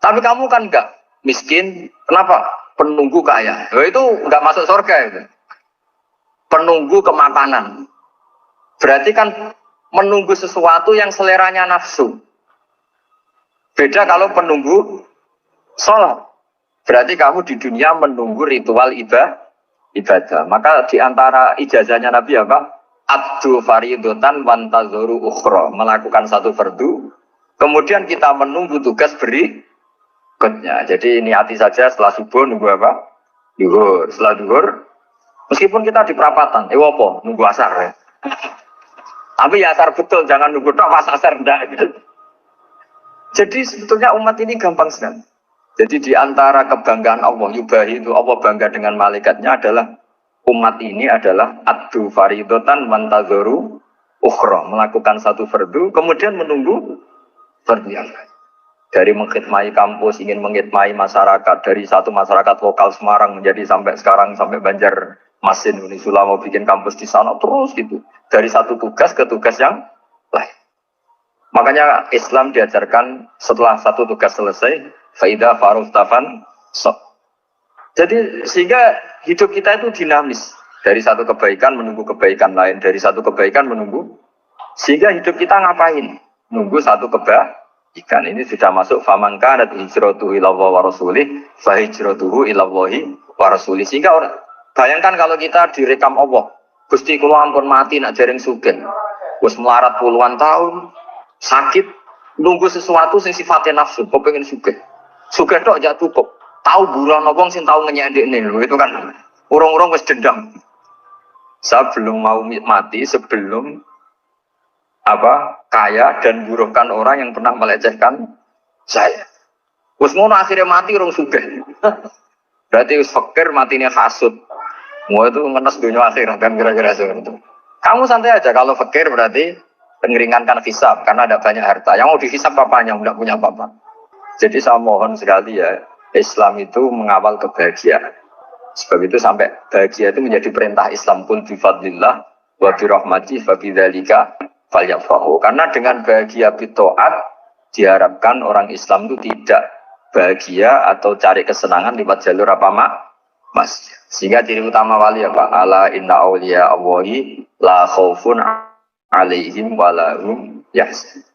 Tapi kamu kan enggak miskin. Kenapa? Penunggu kaya. Nah, itu enggak masuk surga itu. Penunggu kemakanan. Berarti kan menunggu sesuatu yang seleranya nafsu. Beda kalau penunggu sholat. Berarti kamu di dunia menunggu ritual ibadah. Maka di antara ijazahnya Nabi apa? Addu faridotan wantazuru ukhra. Melakukan satu fardu. Kemudian kita menunggu tugas berikutnya. Jadi niati saja setelah subuh nunggu apa? Duhur. Setelah duhur, meskipun kita di perapatan, apa? Nunggu asar ya. Tapi ya asar betul, jangan nunggu tok pas asar enggak. Jadi sebetulnya umat ini gampang sekali. Jadi di antara kebanggaan Allah, yubahi itu Allah bangga dengan malaikatnya adalah umat ini adalah addu faridotan wantadzoru ukhra. Melakukan satu fardu, kemudian menunggu fardu yang lain. Dari mengkhidmati kampus, ingin mengkhidmati masyarakat. Dari satu masyarakat lokal Semarang menjadi sampai sekarang, sampai Banjarmasin, Unisula mau bikin kampus di sana, terus gitu. Dari satu tugas ke tugas yang lain. Makanya Islam diajarkan setelah satu tugas selesai, faida faruftafan so. Jadi sehingga hidup kita itu dinamis. Dari satu kebaikan menunggu kebaikan lain, dari satu kebaikan menunggu. Sehingga hidup kita ngapain? Nunggu satu kebaikan. Ini sudah masuk faman kana hijratuhu ila Allah wa rasulih, fa hijratuhu ila Allah wa rasulih. Sehingga orang bayangkan kalau kita direkam Allah, Gusti kula ampun mati nak jaring sugih. Wis melarat puluhan tahun, sakit, nunggu sesuatu sing sifatnya nafsu, kepengin sugih. Sugih tok aja cukup. Tahu buron wong sing tahu ngenyekne lho, itu kan urung-urung wis dendam. Saya belum mau mati sebelum kaya dan burukan orang yang pernah melecehkan saya. Wis ngono akhirnya mati urung sugih. Berarti wis fakir matine hasud. Mau itu ngenes dunia akhirat kan kira-kira seperti itu. Kamu santai aja kalau fakir berarti meringankan hisab karena ada banyak harta. Yang mau dihisab papanya tidak punya apa-apa. Jadi saya mohon sekali ya, Islam itu mengawal kebahagiaan. Sebab itu sampai bahagia itu menjadi perintah Islam pun bi fadlillah wa bi rahmati fa bidzalika falyafrahu. Karena dengan bahagia bi taat diharapkan orang Islam itu tidak bahagia atau cari kesenangan lewat jalur Mas. Sehingga ciri utama wali apa? Ala inna awliya Allahi la khaufun alaihim wa lahum yahzanun.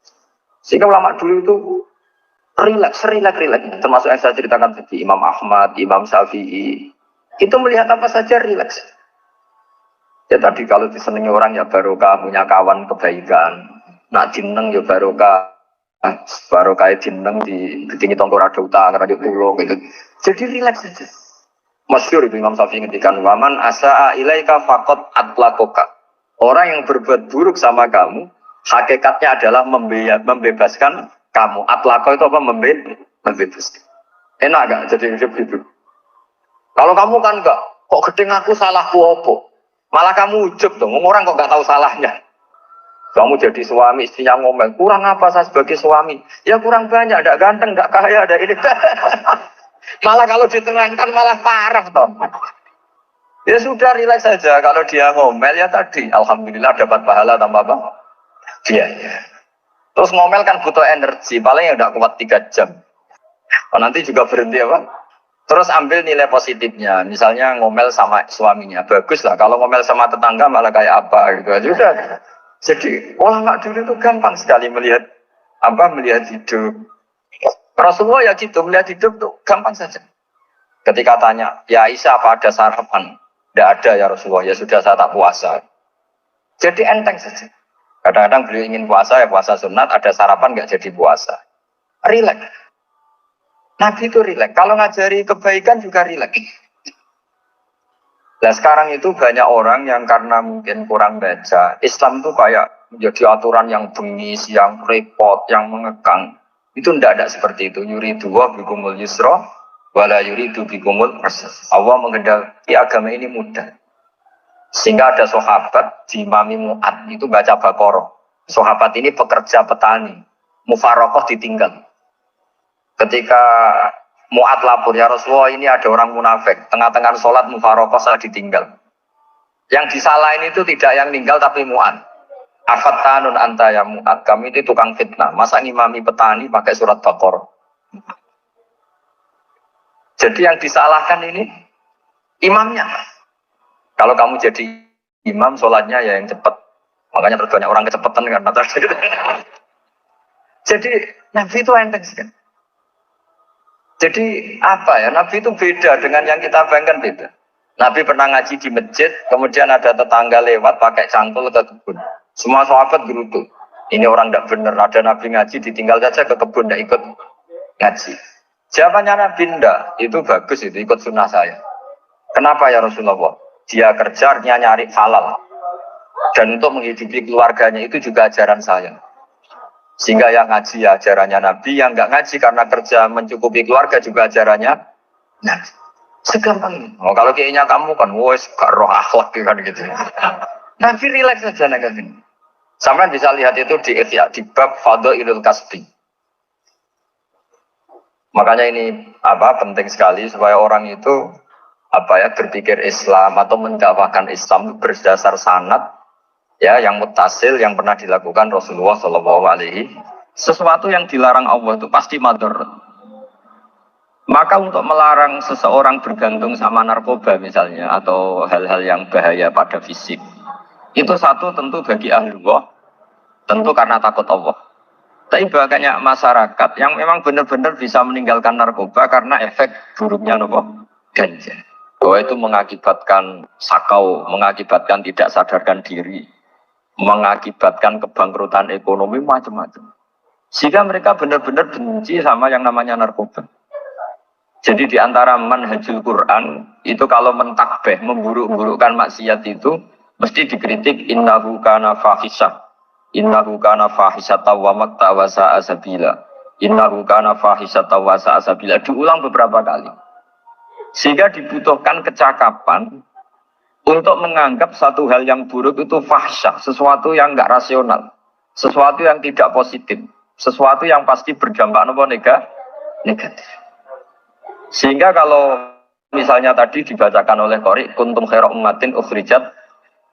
Sehingga ulama dulu itu rileks. Termasuk yang saya ceritakan tadi, Imam Ahmad, Imam Syafi'i. Itu melihat apa saja rileks. Ya tadi kalau disenangi orang ya barokah, punya kawan kebaikan. Nak jeneng ya barokah. Barokah jeneng di tinggi tongkor ada utang, ada tulung gitu. Jadi rileks saja. Masyhur itu Imam Syafi'i ngendikan waman asaa ilaika faqat atlaqaka. Orang yang berbuat buruk sama kamu, hakikatnya adalah membebaskan kamu. Atlaqa itu apa? Membebaskan. Enak gak jadi hidup hidup? Kalau kamu kan enggak, kok gedeng aku salahku apa? Malah kamu ujub dong, orang kok enggak tahu salahnya. Kamu jadi suami, istrinya ngomel, kurang apa saya sebagai suami? Ya kurang banyak, enggak ganteng, enggak kaya, ada ini. Malah kalau diterangkan malah parah toh. Ya sudah rileks saja. Kalau dia ngomel ya tadi, alhamdulillah dapat pahala tambah apa? Biaya. Terus ngomel kan butuh energi, paling yang udah kuat 3 jam. Oh, nanti juga berhenti apa? Terus ambil nilai positifnya. Misalnya ngomel sama suaminya, bagus lah. Kalau ngomel sama tetangga malah kayak apa gitu. Sudah. Jadi ulama dulu itu gampang sekali melihat hidup. Rasulullah ya gitu, melihat hidup tuh gampang saja. Ketika tanya, ya Aisyah apa ada sarapan? Tidak ada ya Rasulullah, ya sudah saya tak puasa. Jadi enteng saja. Kadang-kadang beliau ingin puasa, ya puasa sunat, ada sarapan nggak jadi puasa. Rileks. Nabi itu rileks. Kalau ngajari kebaikan juga rileks. Nah sekarang itu banyak orang yang karena mungkin kurang baca, Islam itu kayak menjadi aturan yang bengis, yang repot, yang mengekang. Itu tidak seperti itu. Yuridu wa bikumul yusra, wala yuridu bikumul usra. Allah menghendaki agama ini mudah. Sehingga ada sahabat di Imami Mu'ad itu baca Baqarah. Sahabat ini pekerja petani, mufarokoh ditinggal. Ketika Mu'ad lapor, ya Rasulullah ini ada orang munafik, tengah-tengah sholat mufarokoh saya ditinggal. Yang disalahin itu tidak yang tinggal tapi Mu'ad. Afattanun anta ya Mu'ad, kami itu tukang fitnah. Masa ngimami petani pakai surat Baqarah? Jadi yang disalahkan ini imamnya. Kalau kamu jadi imam, sholatnya ya yang cepat. Makanya terus banyak orang kecepatan kan. Jadi Nabi itu enteng sekali. Jadi apa ya? Nabi itu beda dengan yang kita bayangkan beda. Nabi pernah ngaji di masjid, kemudian ada tetangga lewat pakai cangkul ke kebun. Semua sahabat gerutu. Ini orang tidak benar. Ada Nabi ngaji ditinggal saja ke kebun, tidak ikut ngaji. Jawabannya Nabi tidak. Itu bagus itu ikut sunnah saya. Kenapa ya Rasulullah? Dia kerja nyari halal. Dan untuk menghidupi keluarganya itu juga ajaran saya. Sehingga yang ngaji ya ajarannya Nabi, yang nggak ngaji karena kerja mencukupi keluarga juga ajarannya Nabi. Segampang ini. Oh, kalau kayaknya kamu kan, wes gak roh akhlak kan gitu. Nabi rileks saja negatif. Sampai bisa lihat itu di Ihya, di bab Fadhailul Kasbi. Makanya ini penting sekali supaya orang itu berpikir Islam atau mendakwakan Islam berdasar sanad ya yang muttasil yang pernah dilakukan Rasulullah SAW. Sesuatu yang dilarang Allah itu pasti madharat. Maka untuk melarang seseorang bergantung sama narkoba misalnya atau hal-hal yang bahaya pada fisik, itu satu tentu bagi ahlullah, tentu karena takut Allah. Tapi banyak masyarakat yang memang benar-benar bisa meninggalkan narkoba karena efek buruknya ganja. Bahwa itu mengakibatkan sakau, mengakibatkan tidak sadarkan diri, mengakibatkan kebangkrutan ekonomi macam-macam. Sehingga mereka benar-benar benci sama yang namanya narkoba. Jadi di antara manhajul Quran itu kalau mentakbih, memburuk-burukkan maksiat itu mesti dikritik innahu kana fahisyah. Innahu kana fahisyata wa maqta wa sa'a sabila. Innahu kana fahisyata wa sa'a sabila. Diulang beberapa kali. Sehingga dibutuhkan kecakapan untuk menganggap satu hal yang buruk itu fahsyah, sesuatu yang enggak rasional, sesuatu yang tidak positif, sesuatu yang pasti berdampak negatif. Sehingga kalau misalnya tadi dibacakan oleh Qori, kuntum khaira ummatin ukhrijat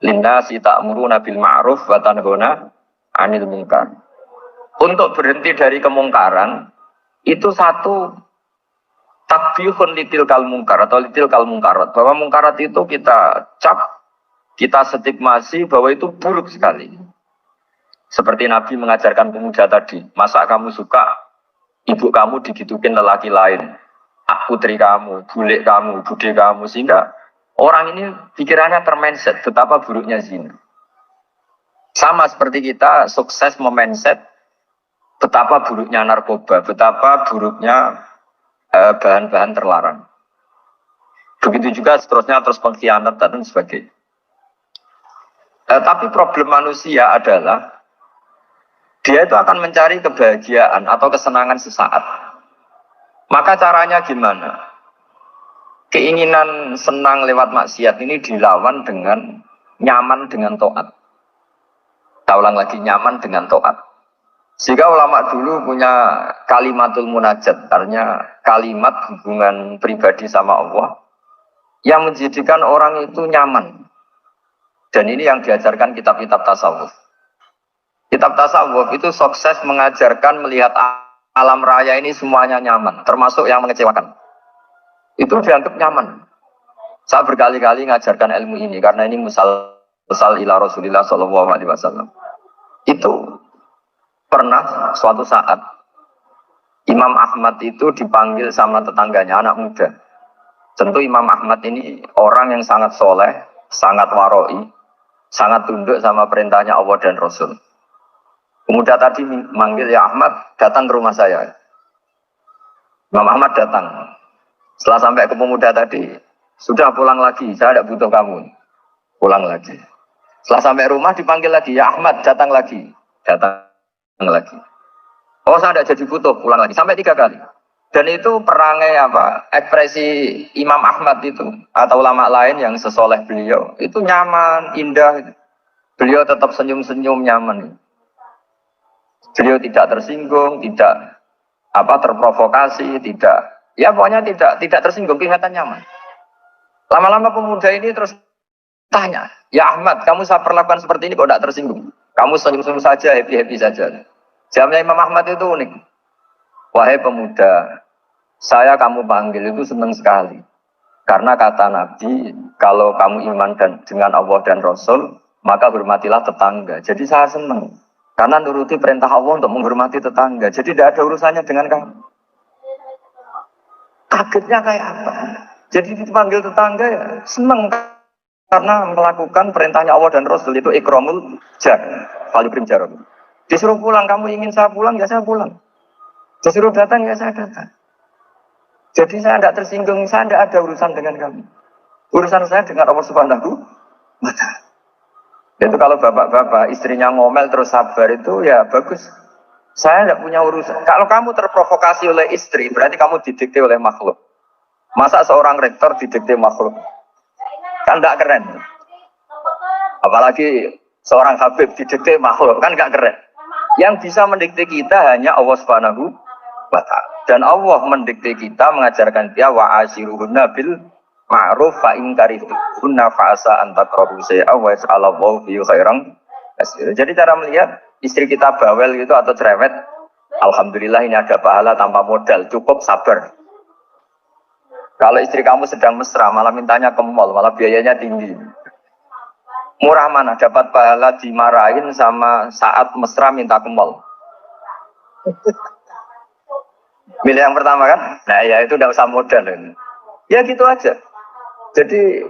linnasi ta'muruna bil ma'ruf wa tanhauna 'anil munkar. Untuk berhenti dari kemungkaran itu satu takbihun litil kal mungkar atau litil kal mungkarat, bahwa mungkarat itu kita cap, kita stigmasi bahwa itu buruk sekali. Seperti Nabi mengajarkan pemuda tadi, masa kamu suka ibu kamu digitukin lelaki lain, putri kamu, bule kamu, bude kamu, sehingga orang ini pikirannya termindset betapa buruknya zina. Sama seperti kita sukses memindset betapa buruknya narkoba, betapa buruknya bahan-bahan terlarang. Begitu juga seterusnya terus pengkhianat dan sebagainya. Tapi problem manusia adalah dia itu akan mencari kebahagiaan atau kesenangan sesaat. Maka caranya gimana? Keinginan senang lewat maksiat ini dilawan dengan nyaman dengan taat. Kita ulang lagi, nyaman dengan taat. Sehingga ulama dulu punya kalimatul munajat, artinya kalimat hubungan pribadi sama Allah yang menjadikan orang itu nyaman. Dan ini yang diajarkan kitab-kitab tasawuf. Kitab tasawuf itu sukses mengajarkan melihat alam raya ini semuanya nyaman, termasuk yang mengecewakan. Itu dianggap nyaman. Saya berkali-kali mengajarkan ilmu ini karena ini musal ila Rasulillah SAW. Itu pernah suatu saat Imam Ahmad itu dipanggil sama tetangganya, anak muda. Tentu Imam Ahmad ini orang yang sangat soleh, sangat waroi, sangat tunduk sama perintahnya Allah dan Rasul. Pemuda tadi manggil, ya Ahmad, datang ke rumah saya. Imam Ahmad datang. Setelah sampai ke pemuda tadi, sudah pulang lagi, saya tidak butuh kamu. Pulang lagi. Setelah sampai rumah dipanggil lagi, ya Ahmad, datang lagi. Datang lagi. Oh, saya tidak jadi butuh, pulang lagi. Sampai 3 kali. Dan itu perangai apa? Ekspresi Imam Ahmad itu atau ulama lain yang sesoleh beliau itu nyaman, indah. Beliau tetap senyum-senyum nyaman. Beliau tidak tersinggung, tidak terprovokasi, tidak, ya pokoknya tidak tersinggung, kelihatan nyaman. Lama-lama pemuda ini terus tanya, ya Ahmad, kamu saya perlakukan seperti ini kok tidak tersinggung? Kamu senyum-senyum saja, happy-happy saja. Jawabnya Imam Ahmad itu unik. Wahai pemuda, saya kamu panggil itu senang sekali. Karena kata Nabi, kalau kamu iman dengan Allah dan Rasul, maka hormatilah tetangga. Jadi saya senang. Karena nuruti perintah Allah untuk menghormati tetangga. Jadi tidak ada urusannya dengan kamu. Kagetnya kayak apa? Jadi dipanggil tetangga ya senang. Karena melakukan perintahnya Allah dan Rasul itu ikramul jar. Falikrim jar. Disuruh pulang, kamu ingin saya pulang, ya saya pulang. Disuruh datang, ya saya datang. Jadi saya tidak tersinggung, saya tidak ada urusan dengan kamu. Urusan saya dengan Allah Subhanahu wa Ta'ala. Itu kalau bapak-bapak istrinya ngomel terus sabar itu ya bagus. Saya tidak punya urusan. Kalau kamu terprovokasi oleh istri, berarti kamu didikte oleh makhluk. Masa seorang rektor didikte makhluk? Kan tidak keren. Apalagi seorang habib didikte makhluk, kan tidak keren. Yang bisa mendikte kita hanya Allah Subhanahu wa Ta'ala. Dan Allah mendikte kita, mengajarkan dia wa ashiruhunna bil ma'ruf fa in karihtunna fa asa an takrahu shay'an wa yaj'alallahu fi khairan katsira. Jadi cara melihat istri kita bawel gitu atau cerewet, alhamdulillah ini ada pahala tanpa modal, cukup sabar. Kalau istri kamu sedang mesra malah mintanya ke mall, malah biayanya tinggi. Murah mana dapat pahala dimarahin sama saat mesra minta ke mall? Milih yang pertama kan? Nah ya itu tidak usah modal ini. Ya gitu aja. Jadi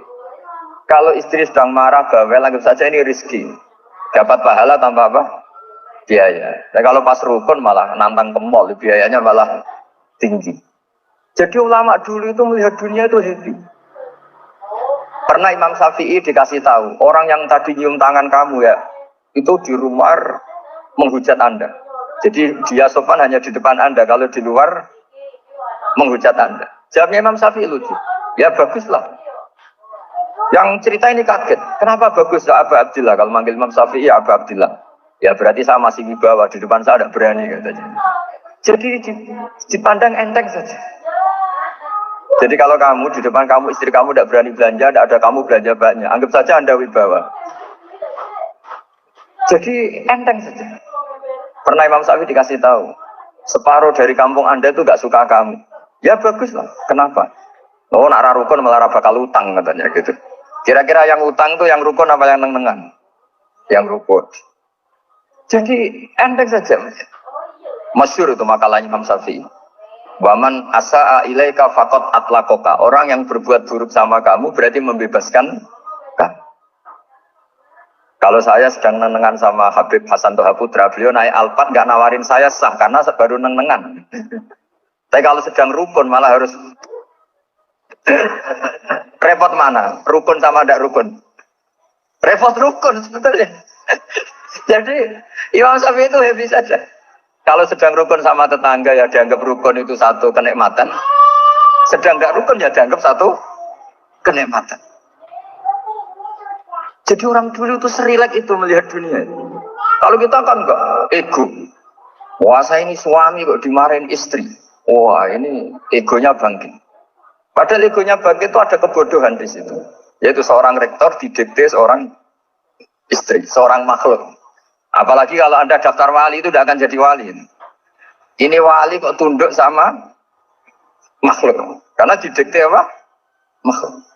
kalau istri sedang marah, bawel, anggap saja ini rezeki. Dapat pahala tanpa apa? Biaya. Nah, kalau pas rukun malah nantang ke mall, biayanya malah tinggi. Jadi ulama dulu itu melihat dunia itu happy. Pernah Imam Syafi'i dikasih tahu, orang yang tadi nyium tangan kamu ya, itu di rumah menghujat Anda. Jadi dia sopan hanya di depan Anda, kalau di luar menghujat Anda. Jawabnya Imam Syafi'i lucu. Ya baguslah. Yang cerita ini kaget. Kenapa bagus ya Abu Abdillah? Kalau manggil Imam Syafi'i ya Abu Abdillah. Ya berarti saya masih wibawa, di depan saya tidak berani katanya. Jadi dipandang enteng saja. Jadi kalau kamu di depan kamu istri kamu tidak berani belanja, tidak ada kamu belanja banyak, anggap saja Anda wibawa. Jadi enteng saja. Pernah Imam Syafi'i dikasih tahu, separuh dari kampung Anda itu gak suka kamu. Ya bagus lah. Kenapa? Oh nak rukun malah bakal utang katanya gitu. Kira-kira yang utang tuh yang rukun apa yang neng-nengan? Yang rukun. Jadi enteng saja. Masyhur itu makalahnya Imam Syafi'i. Waman asa'a ilaika faqad atlaqaka. Orang yang berbuat buruk sama kamu berarti membebaskan kamu. Kalau saya sedang nenengan sama Habib Hasan Toha Putra, beliau naik Alphard nggak nawarin saya sah karena baru nenengan. Tapi kalau sedang rukun malah harus repot mana? Rukun sama tidak rukun? Repot rukun sebetulnya. Jadi Imam Syafi'i itu happy saja. Kalau sedang rukun sama tetangga ya dianggap rukun itu satu kenikmatan. Sedang tidak rukun ya dianggap satu kenikmatan. Jadi orang dulu itu serilek itu melihat dunia. Kalau kita kan enggak ego. Wah saya ini suami kok dimarahin istri. Wah ini egonya bangkit. Padahal egonya bangkit itu ada kebodohan di situ. Yaitu seorang rektor didikte seorang istri, seorang makhluk. Apalagi kalau Anda daftar wali itu tidak akan jadi wali. Ini wali kok tunduk sama makhluk. Karena didikte apa? Makhluk.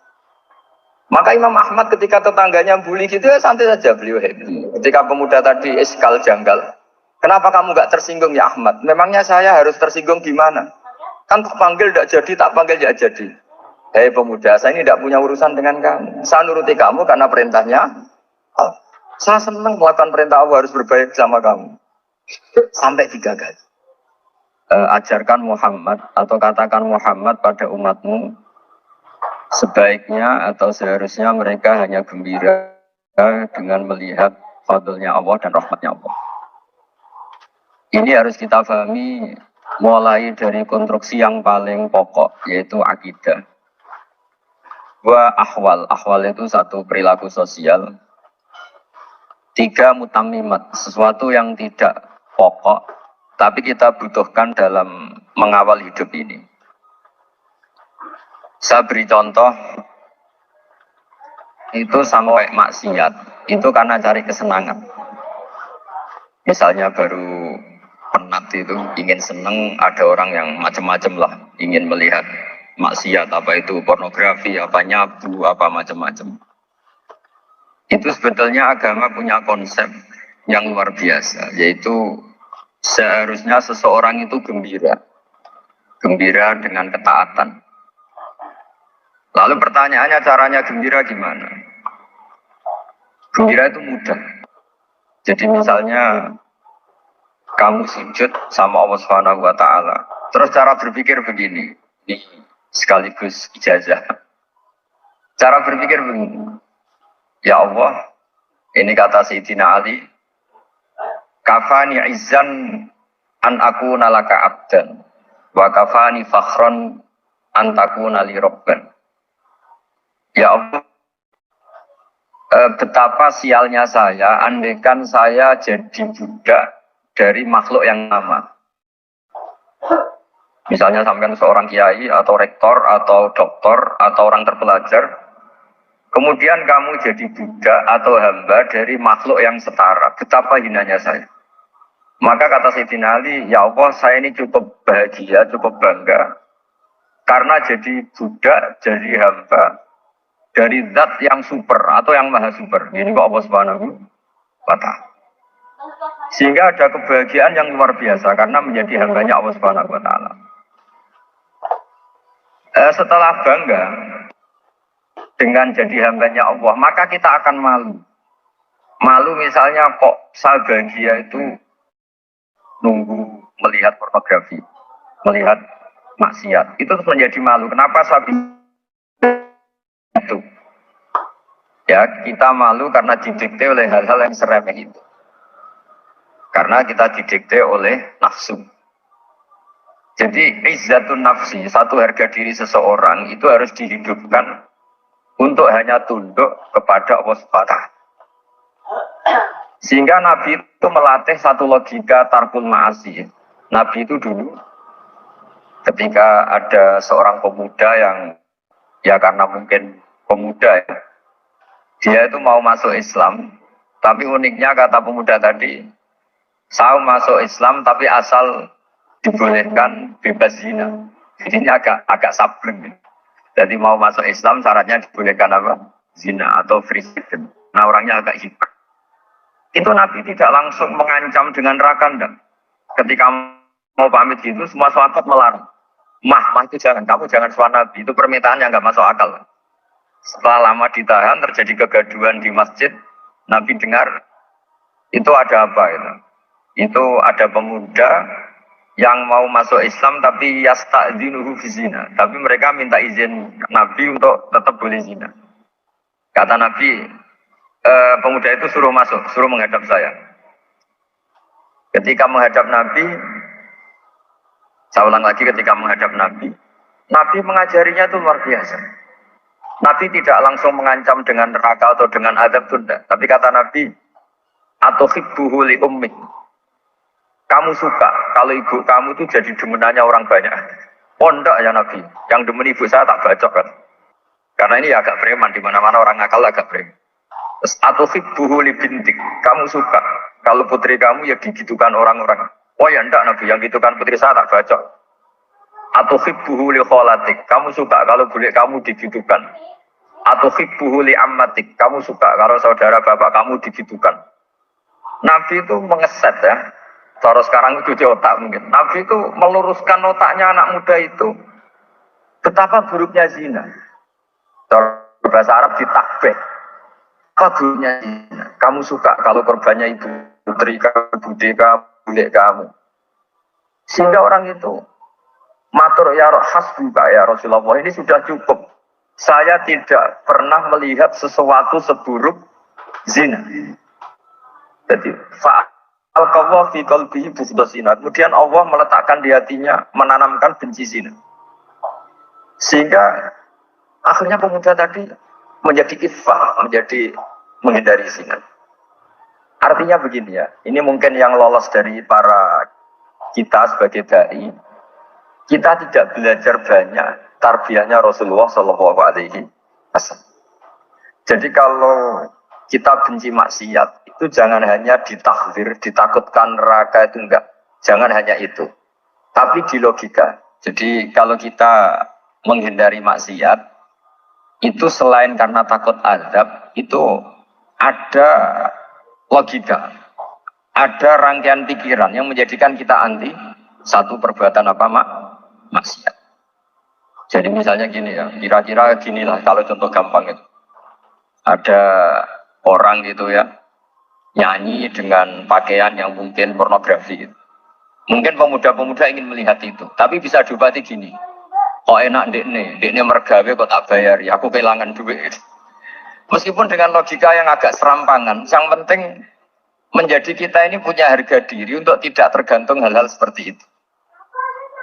Maka Imam Ahmad ketika tetangganya bully gitu ya santai saja beliau happy. Ketika pemuda tadi eskal janggal, Kenapa kamu nggak tersinggung ya Ahmad? Memangnya saya harus tersinggung gimana? Kan tak panggil tidak jadi, tak panggil tidak jadi. Hei pemuda, saya ini tidak punya urusan dengan kamu. Saya nuruti kamu karena perintahnya. Saya senang melakukan perintah Allah, harus berbaik sama kamu. Sampai 3 kali. Ajarkan Muhammad atau katakan Muhammad pada umatmu, sebaiknya atau seharusnya mereka hanya gembira dengan melihat fadlnya Allah dan rahmatnya Allah. Ini harus kita pahami mulai dari konstruksi yang paling pokok, yaitu akidah. Ahwal itu satu perilaku sosial. 3 mutammimat, sesuatu yang tidak pokok, tapi kita butuhkan dalam mengawal hidup ini. Saya beri contoh, itu sampai maksiat, itu karena cari kesenangan. Misalnya baru penat itu, ingin seneng, ada orang yang macam-macam lah, ingin melihat maksiat, apa itu pornografi, apa nyabu, apa macam-macam. Itu sebetulnya agama punya konsep yang luar biasa, yaitu seharusnya seseorang itu gembira dengan ketaatan. Lalu pertanyaannya, caranya gembira gimana? Gembira itu mudah. Jadi misalnya kamu sujud sama Allah Subhanahu wa taala. Terus cara berpikir begini. Ini sekaligus ijazah. Cara berpikir begini. Ya Allah, ini kata Sayyidina Ali, kafani izzan an akuna laka abdan wa kafani fakhran an takuna li rabban. Ya Allah, betapa sialnya saya andaikan saya jadi budak dari makhluk yang sama. Misalnya sampai seorang kiai atau rektor atau doktor atau orang terpelajar, kemudian kamu jadi budak atau hamba dari makhluk yang setara. Betapa hinanya saya. Maka kata Sayyidina Ali, ya Allah, saya ini cukup bahagia, cukup bangga karena jadi budak, jadi hamba dari zat yang super atau yang maha super. Ini kok Allah Subhanahu wa ta'ala. Sehingga ada kebahagiaan yang luar biasa karena menjadi hambanya Allah Subhanahu wa ta'ala. Setelah bangga dengan jadi hambanya Allah, maka kita akan malu. Malu misalnya kok saya bahagia itu nunggu melihat pornografi, melihat maksiat. Itu menjadi malu. Kenapa saya itu? Ya, kita malu karena didikte oleh hal-hal yang seremeh itu. Karena kita didikte oleh nafsu. Jadi izzatun nafsi, satu harga diri seseorang itu harus dihidupkan untuk hanya tunduk kepada Allah SWT. Sehingga Nabi itu melatih satu logika tarkul ma'asi. Nabi itu dulu ketika ada seorang pemuda yang ya karena mungkin pemuda ya, dia itu mau masuk Islam, tapi uniknya kata pemuda tadi, saya masuk Islam tapi asal dibolehkan bebas zina. Jadi ini agak sableng. Jadi mau masuk Islam syaratnya dibolehkan apa? Zina atau free season. Nah orangnya agak hikmah. Itu Nabi tidak langsung mengancam dengan neraka. Ketika mau pamit gitu, semua sahabat melarang. Mah itu jangan, kamu jangan suara Nabi. Itu permintaan yang nggak masuk akal. Setelah lama ditahan, terjadi kegaduhan di masjid. Nabi dengar, itu ada apa itu? Itu ada pemuda yang mau masuk Islam tapi yasta'dzinuhu fi zina. Tapi mereka minta izin Nabi untuk tetap boleh zina. Kata Nabi, pemuda itu suruh masuk, suruh menghadap saya. Ketika menghadap Nabi, saya ulang lagi, ketika menghadap Nabi, Nabi mengajarinya itu luar biasa. Nabi tidak langsung mengancam dengan neraka atau dengan azab tunda. Tapi kata Nabi, atuhibbuhu li ummik. Kamu suka kalau ibu kamu itu jadi demenannya orang banyak. Oh enggak ya Nabi, yang demen ibu saya tak bacok kan. Karena ini agak preman, di mana-mana orang nakal agak preman. Terus atuhibbuhu li bintik. Kamu suka kalau putri kamu ya digitukan orang-orang. Oh ya enggak Nabi, yang gitukan putri saya tak bacok. Atuhibbuhu li kholatik. Kamu suka kalau bulik kamu digitukan. Atuhibbuhu li ammatik. Kamu suka kalau saudara bapak kamu digitukan. Nabi itu mengeset ya. Cara sekarang itu cuci otak mungkin. Nabi itu meluruskan otaknya anak muda itu betapa buruknya zina. Cara bahasa Arab ditakbih. Apa buruknya zina? Kamu suka kalau korbannya ibu, putri kamu, bude kamu, bule kamu. Sehingga orang itu matur ya hasbuka ya Rasulullah, ini sudah cukup. Saya tidak pernah melihat sesuatu seburuk zina. Jadi al-qawwa fi qalbihi bughda zina. Kemudian Allah meletakkan di hatinya, menanamkan benci zina. Sehingga akhirnya pemuda tadi menjadi ifah, menjadi menghindari zina. Artinya begini ya, ini mungkin yang lolos dari para kita sebagai dai, kita tidak belajar banyak tarbiyahnya Rasulullah Shallallahu Alaihi Wasallam. Jadi kalau kita benci maksiat, itu jangan hanya ditahzir, ditakutkan neraka itu enggak. Jangan hanya itu. Tapi di logika. Jadi kalau kita menghindari maksiat, itu selain karena takut azab, itu ada logika. Ada rangkaian pikiran yang menjadikan kita anti satu perbuatan apa maksiat. Jadi misalnya gini ya, kira-kira ginilah kalau contoh gampang itu. Ada orang gitu ya, nyanyi dengan pakaian yang mungkin pornografi gitu. Mungkin pemuda-pemuda ingin melihat itu, tapi bisa diobati gini. Kok enak dekne mergawe kok tak bayar, ya aku kehilangan duit. Meskipun dengan logika yang agak serampangan, yang penting menjadi kita ini punya harga diri untuk tidak tergantung hal-hal seperti itu.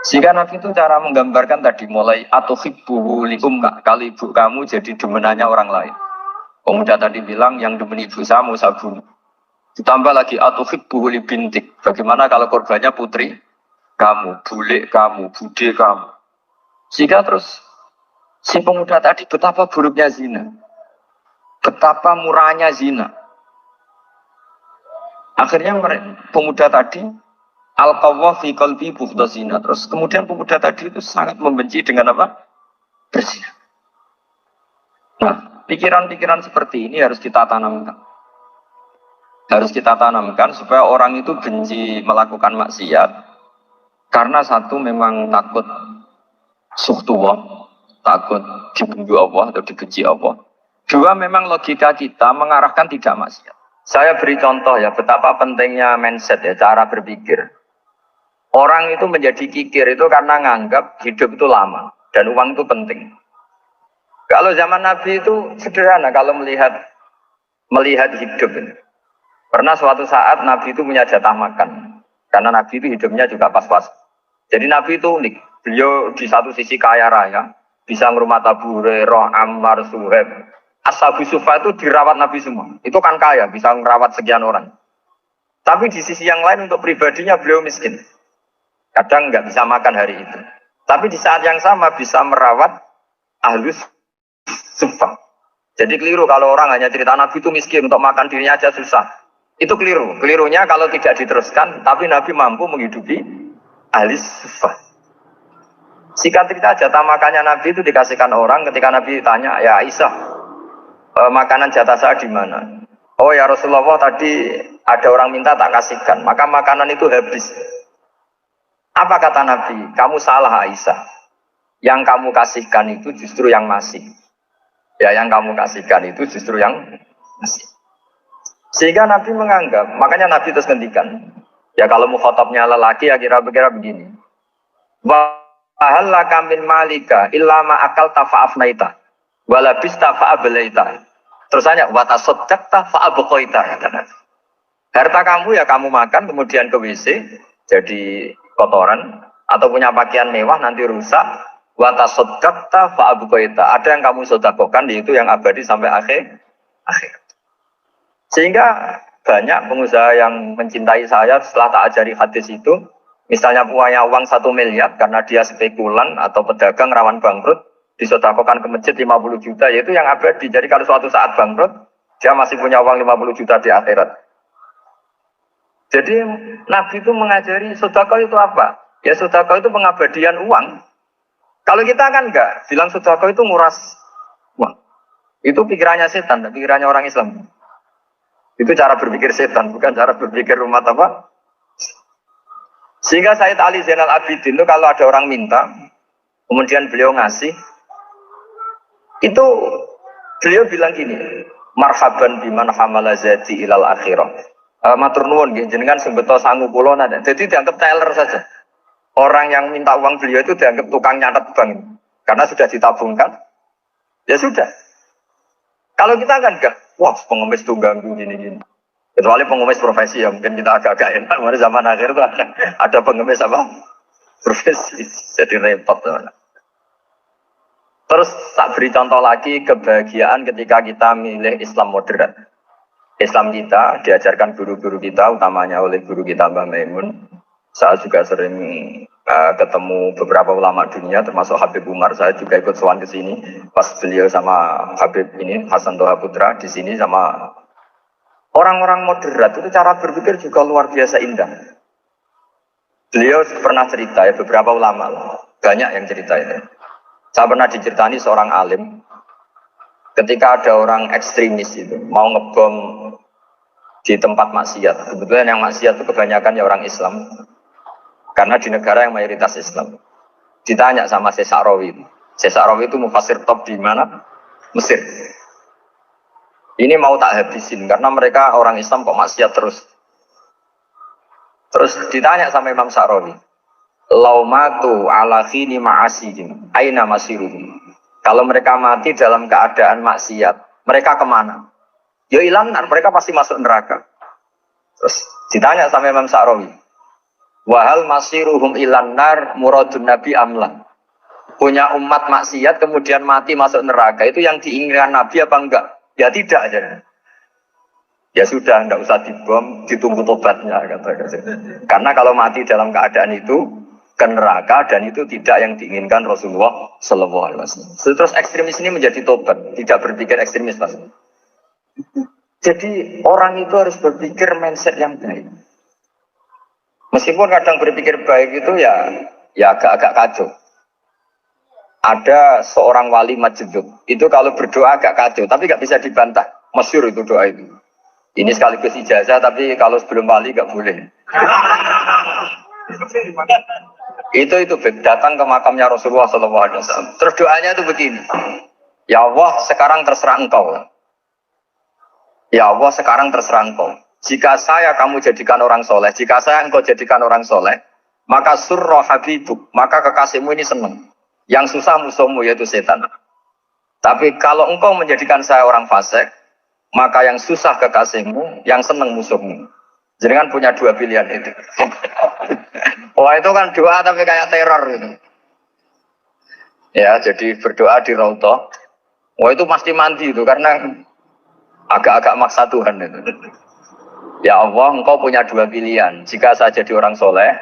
Sehingga Nabi itu cara menggambarkan tadi mulai atuhibbuhu li ummah, kalau ibu kamu jadi demenannya orang lain. Pemuda tadi bilang yang demen ibu saya mau saya bunuh. Ditambah lagi atuhibbuhu li bintik. Bagaimana kalau korbannya putri kamu, bule kamu, bude kamu. Sehingga terus si pemuda tadi betapa buruknya zina. Betapa murahnya zina. Akhirnya pemuda tadi al-qawwa fi qalbi bughda zina. Terus kemudian pemuda tadi itu sangat membenci dengan apa? Berzina. Nah, pikiran-pikiran seperti ini harus kita tanamkan. Harus kita tanamkan supaya orang itu benci melakukan maksiat. Karena satu memang takut suhtullah, takut dibenci Allah atau dibenci Allah. Dua memang logika kita mengarahkan tidak maksiat. Saya beri contoh ya, betapa pentingnya mindset ya, cara berpikir. Orang itu menjadi kikir itu karena nganggap hidup itu lama dan uang itu penting. Kalau zaman Nabi itu sederhana kalau melihat hidup ini. Pernah suatu saat Nabi itu punya jatah makan. Karena Nabi itu hidupnya juga pas-pas. Jadi Nabi itu unik. Beliau di satu sisi kaya raya, bisa ngurmat Abu Hurairah, Ammar, Suhaib. Ashabu Sufa itu dirawat Nabi semua. Itu kan kaya, bisa merawat sekian orang. Tapi di sisi yang lain untuk pribadinya beliau miskin. Kadang nggak bisa makan hari itu. Tapi di saat yang sama bisa merawat Ahlus Sufa. Jadi keliru kalau orang hanya cerita Nabi itu miskin, untuk makan dirinya aja susah. Itu keliru. Kelirunya kalau tidak diteruskan, tapi Nabi mampu menghidupi Ahlus Sufa. Singkat cerita jatah makannya Nabi itu dikasihkan orang ketika Nabi tanya, ya Aisyah, makanan jatah saya di mana? Oh ya Rasulullah, tadi ada orang minta tak kasihkan, maka makanan itu habis. Apa kata Nabi? Kamu salah Aisyah. Yang kamu kasihkan itu justru yang masih. Ya, yang kamu kasihkan itu justru yang masih. Sehingga Nabi menganggap, makanya Nabi terus ngendikan. Ya kalau mukhatabnya lelaki ya kira-kira begini. Wa hallaka min malika illa ma akalta fa'afnaita wala bista fa'ablaita. Terus hanya wa tasaddaqta fa'abqaita. Harta kamu ya kamu makan kemudian ke WC jadi kotoran atau punya pakaian mewah nanti rusak. Wa tasaddaqta fa'abqaita. Ada yang kamu sedekahkan yaitu yang abadi sampai akhir. Sehingga banyak pengusaha yang mencintai saya setelah tak ajari hadis itu. Misalnya punya uang 1 miliar karena dia spekulan atau pedagang rawan bangkrut, disedekahkan ke masjid 50 juta, yaitu yang abadi. Jadi kalau suatu saat bangkrut, dia masih punya uang 50 juta di akhirat. Jadi Nabi itu mengajari sedekah itu apa? Ya sedekah itu pengabadian uang. Kalau kita kan enggak, bilang sedekah itu nguras uang. Itu pikirannya setan, pikirannya orang Islam. Itu cara berpikir setan, bukan cara berpikir umat apa? Sehingga Sayyid Ali Zainal Abidin itu kalau ada orang minta, kemudian beliau ngasih, itu beliau bilang gini, marhaban biman hamala zati ilal akhirah. Matur nuwun nggih jenengan sing beto sangu kula nada. Jadi dianggap teller saja. Orang yang minta uang beliau itu dianggap tukang nyatet bank. Karena sudah ditabungkan. Ya sudah. Kalau kita kan enggak, wah pengemis tuh ganggu gini-gini. Kecuali pengemis profesi ya, mungkin kita agak-agak enak. Mari zaman akhir itu ada pengemis apa? Profesi. Jadi repot. Terus tak beri contoh lagi kebahagiaan ketika kita milih Islam moderat. Islam kita diajarkan guru-guru kita, utamanya oleh guru kita Mbah Maimun. Saya juga sering ketemu beberapa ulama dunia, termasuk Habib Umar. Saya juga ikut sowan ke sini pas beliau sama Habib ini Hasan Toha Putra di sini sama orang-orang moderat itu cara berpikir juga luar biasa indah. Beliau pernah cerita ya beberapa ulama, banyak yang cerita itu. Saya pernah diceritani seorang alim ketika ada orang ekstremis itu mau ngebom di tempat maksiat. Kebetulan yang maksiat itu kebanyakan ya orang Islam. Karena di negara yang mayoritas Islam. Ditanya sama Syekh Sa'rawi. Syekh Sa'rawi itu mufassir top di mana? Mesir. Ini mau tak habisin karena mereka orang Islam kok maksiat terus. Terus ditanya sama Imam Sa'rawi. Laumatu ala khini ma'asihim. Aina masiruhum. Kalau mereka mati dalam keadaan maksiat, mereka kemana? Ya ilang, mereka pasti masuk neraka. Terus ditanya sama Imam Sa'rawi. Wahal masiruhum ilan nar muradun nabi amla. Punya umat maksiat kemudian mati masuk neraka, itu yang diinginkan Nabi apa enggak? Ya tidak aja. Ya sudah, enggak usah dibom, ditunggu tobatnya kata. Karena kalau mati dalam keadaan itu ke neraka dan itu tidak yang diinginkan Rasulullah Sallallahu Alaihi Wasallam. Terus ekstremis ini menjadi tobat, tidak berpikir ekstremis mas. Jadi orang itu harus berpikir mindset yang baik. Meskipun kadang berpikir baik itu ya agak-agak kacau. Ada seorang wali Majdud, itu kalau berdoa agak kacau, tapi nggak bisa dibantah. Masyhur itu doa itu. Ini sekaligus ijazah, tapi kalau sebelum wali nggak boleh. itu datang ke makamnya Rasulullah SAW. Terus doanya itu begini. Ya Allah, sekarang terserah engkau. Ya Allah, sekarang terserah engkau. Jika saya kamu jadikan orang soleh, jika saya engkau jadikan orang soleh, maka surra habibuk, maka kekasihmu ini senang. Yang susah musuhmu yaitu setan. Tapi kalau engkau menjadikan saya orang fasik, maka yang susah kekasihmu, yang senang musuhmu. Jadi kan punya dua pilihan itu. Wah itu kan doa tapi kayak teror gitu. Ya jadi berdoa di Raudhah. Wah itu pasti mandi itu karena agak-agak maksa Tuhan itu. Ya Allah, engkau punya dua pilihan. Jika saya jadi orang soleh,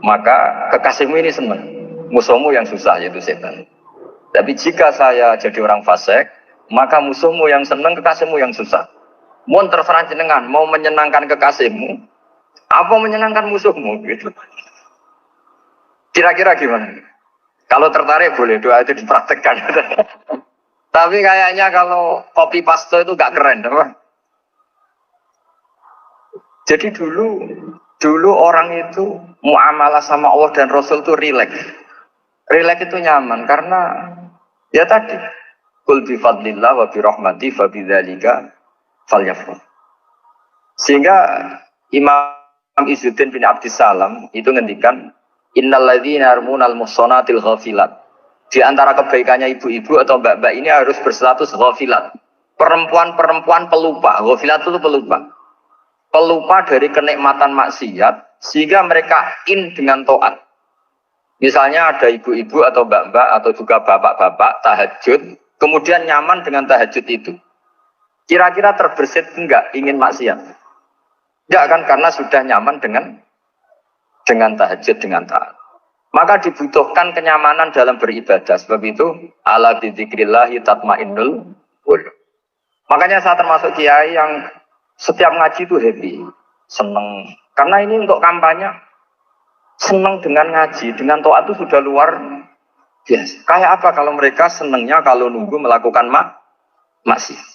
maka kekasihmu ini senang. Musuhmu yang susah, yaitu setan. Tapi jika saya jadi orang fasik, maka musuhmu yang senang, kekasihmu yang susah. Mohon terserah jenengan, mau menyenangkan kekasihmu, apa menyenangkan musuhmu? Gitu. Kira-kira gimana? Kalau tertarik boleh doa itu dipraktekkan. Tapi kayaknya kalau copy paste itu gak keren, apa? Jadi dulu orang itu muamalah sama Allah dan Rasul itu rileks. Rileks itu nyaman karena ya tadi qul bi fadlillah wa bi rahmati fa bidzalika falyafrah. Sehingga Imam Izzuddin bin Abdissalam itu ngendikan innal ladzina yarmunal muhsanatil ghafilat. Di antara kebaikannya ibu-ibu atau mbak-mbak ini harus berstatus ghafilat. Perempuan-perempuan pelupa. Ghafilat itu pelupa. Pelupa dari kenikmatan maksiat sehingga mereka in dengan taat. Misalnya ada ibu-ibu atau mbak-mbak atau juga bapak-bapak tahajud, kemudian nyaman dengan tahajud itu. Kira-kira terbersit enggak ingin maksiat? Enggak kan karena sudah nyaman dengan tahajud dengan taat. Maka dibutuhkan kenyamanan dalam beribadah. Sebab itu ala bidzikrillah tatmainnul qulub. Makanya saya termasuk kiai yang setiap ngaji itu happy, seneng. Karena ini untuk kampanye, seneng dengan ngaji, dengan taat itu sudah luar biasa. Kayak apa kalau mereka senengnya kalau nunggu melakukan maksiat.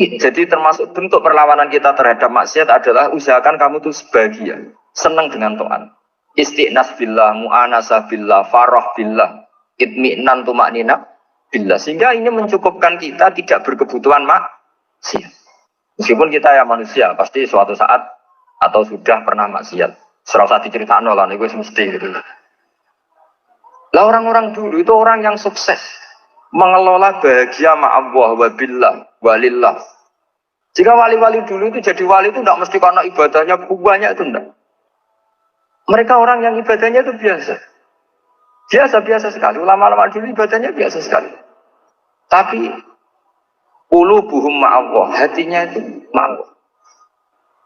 Jadi termasuk bentuk perlawanan kita terhadap maksiat adalah usahakan kamu tuh sebagian. senang dengan taat. Istiqnas billah, mu'anasah billah, farah billah, itmi'nan tumaknina billah. Sehingga ini mencukupkan kita tidak berkebutuhan maksiat. Meskipun kita ya manusia, pasti suatu saat atau sudah pernah maksiat. Serasa diceritakan lah, itu mesti gitu. Lah orang-orang dulu itu orang yang sukses mengelola bahagia ma'allah wa billah walillah. Jika wali-wali dulu itu jadi wali itu tidak mesti karena ibadahnya banyak itu enggak. Mereka orang yang ibadahnya itu biasa. Biasa-biasa sekali. Ulama-ulama dulu ibadahnya biasa sekali. Tapi qulubuhum ma'allah, hatinya itu ma'allah.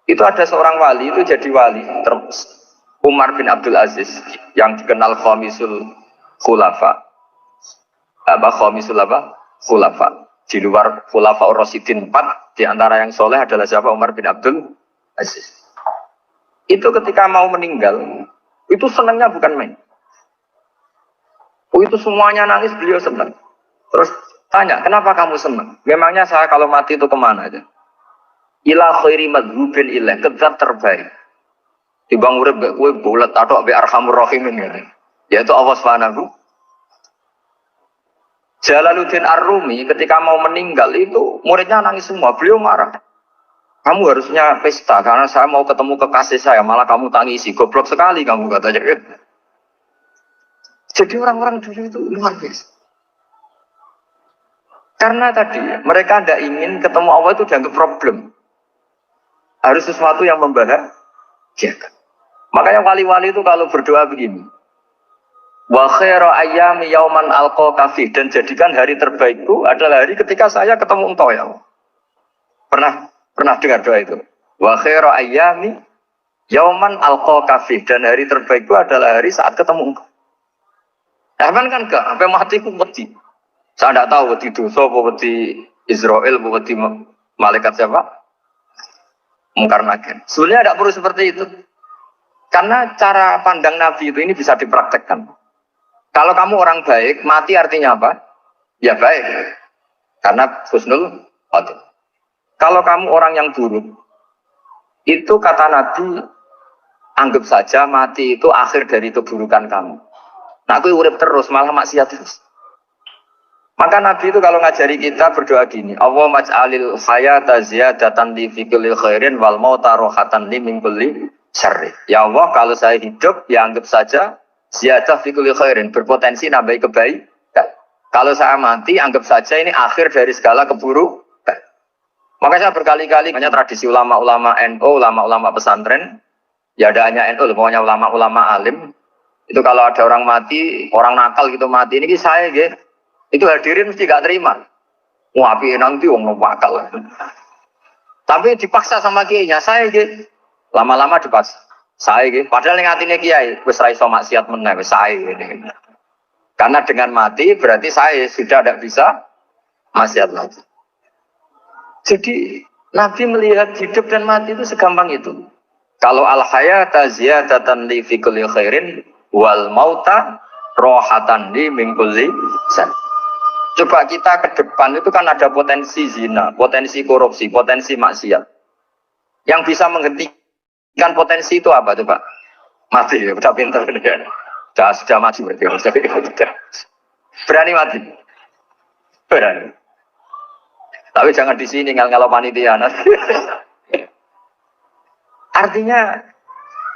Itu ada seorang wali itu jadi wali terus Umar bin Abdul Aziz yang dikenal khamisul khulafa. Khamisul khulafa. Di luar khulafa Rasyidin 4, di antara yang soleh adalah siapa? Umar bin Abdul Aziz. Itu ketika mau meninggal, itu senangnya bukan main. Oh, itu semuanya nangis, beliau senang. Terus tanya, kenapa kamu senang? Memangnya saya kalau mati itu kemana aja? Ila khairi madhubin ilah, kezat terbaik. Dibang urip gak kue bulat atau be arhamur rahimin gitu. Yaitu Allah Subhanahu. Jalaluddin Ar-Rumi ketika mau meninggal itu muridnya nangis semua. Beliau marah. Kamu harusnya pesta karena saya mau ketemu kekasih saya, malah kamu tangisi. Goblok sekali kamu katanya. Jadi orang-orang dulu itu luar biasa. Karena tadi mereka tidak ingin ketemu Allah itu dianggap problem. Harus sesuatu yang membahagiakan. Makanya wali-wali itu kalau berdoa begini. Wa khairu ayyami yauman alqa fi, dan jadikan hari terbaikku adalah hari ketika saya ketemu engkau ya Allah. Pernah dengar doa itu? Wa khairu ayyami yauman alqa fi, dan hari terbaikku adalah hari saat ketemu engkau. Aman kan enggak? Sampai mati ku wedi. Saya tidak tahu wedi dosa apa wedi Israel apa wedi malaikat siapa? Mungkar Nakir. Sebenarnya tidak perlu seperti itu. Karena cara pandang Nabi itu ini bisa dipraktekkan. Kalau kamu orang baik, mati artinya apa? Ya baik. Karena husnul khotimah. Kalau kamu orang yang buruk, itu kata Nabi, anggap saja mati itu akhir dari keburukan kamu. Nah, aku urip terus, malah maksiat terus. Maka Nabi itu kalau ngajari kita berdoa gini, Allah maj'alil hayata ziyadatan li fi kulli khairin wal mauta rohatan li min kulli syarri. Ya Allah, kalau saya hidup, ya anggap saja ziyadah fi kulli khairin, berpotensi nambahi kebaikan. Kalau saya mati, anggap saja ini akhir dari segala keburukan. Makanya saya berkali-kali, banyak tradisi ulama-ulama NU, ulama-ulama pesantren, ya ada hanya NU, pokoknya ulama-ulama alim. Itu kalau ada orang mati, orang nakal gitu mati, ini saya gitu. Itu hadirin mesti gak terima. Wah, api nanti wong nakal. Tapi dipaksa sama kiainya, saya gitu. Lama-lama dipaksa. Saya gitu. Padahal yang hatinya kiai, wis ra iso maksiat meneh, wis saya gitu. Karena dengan mati berarti saya sudah tidak bisa maksiat lagi. Jadi Nabi melihat hidup dan mati itu segampang itu. Kalau al-hayata ziyadatan li fi kulli khairin wal mauta rohatan li min kulli san. Coba kita ke depan itu kan ada potensi zina, potensi korupsi, potensi maksiat. Yang bisa menghentikan potensi itu apa coba? Mati ya, udah pintar ya. Sudah mati berarti. Berani mati. Berani. Tapi jangan di sini kalau panitia. Artinya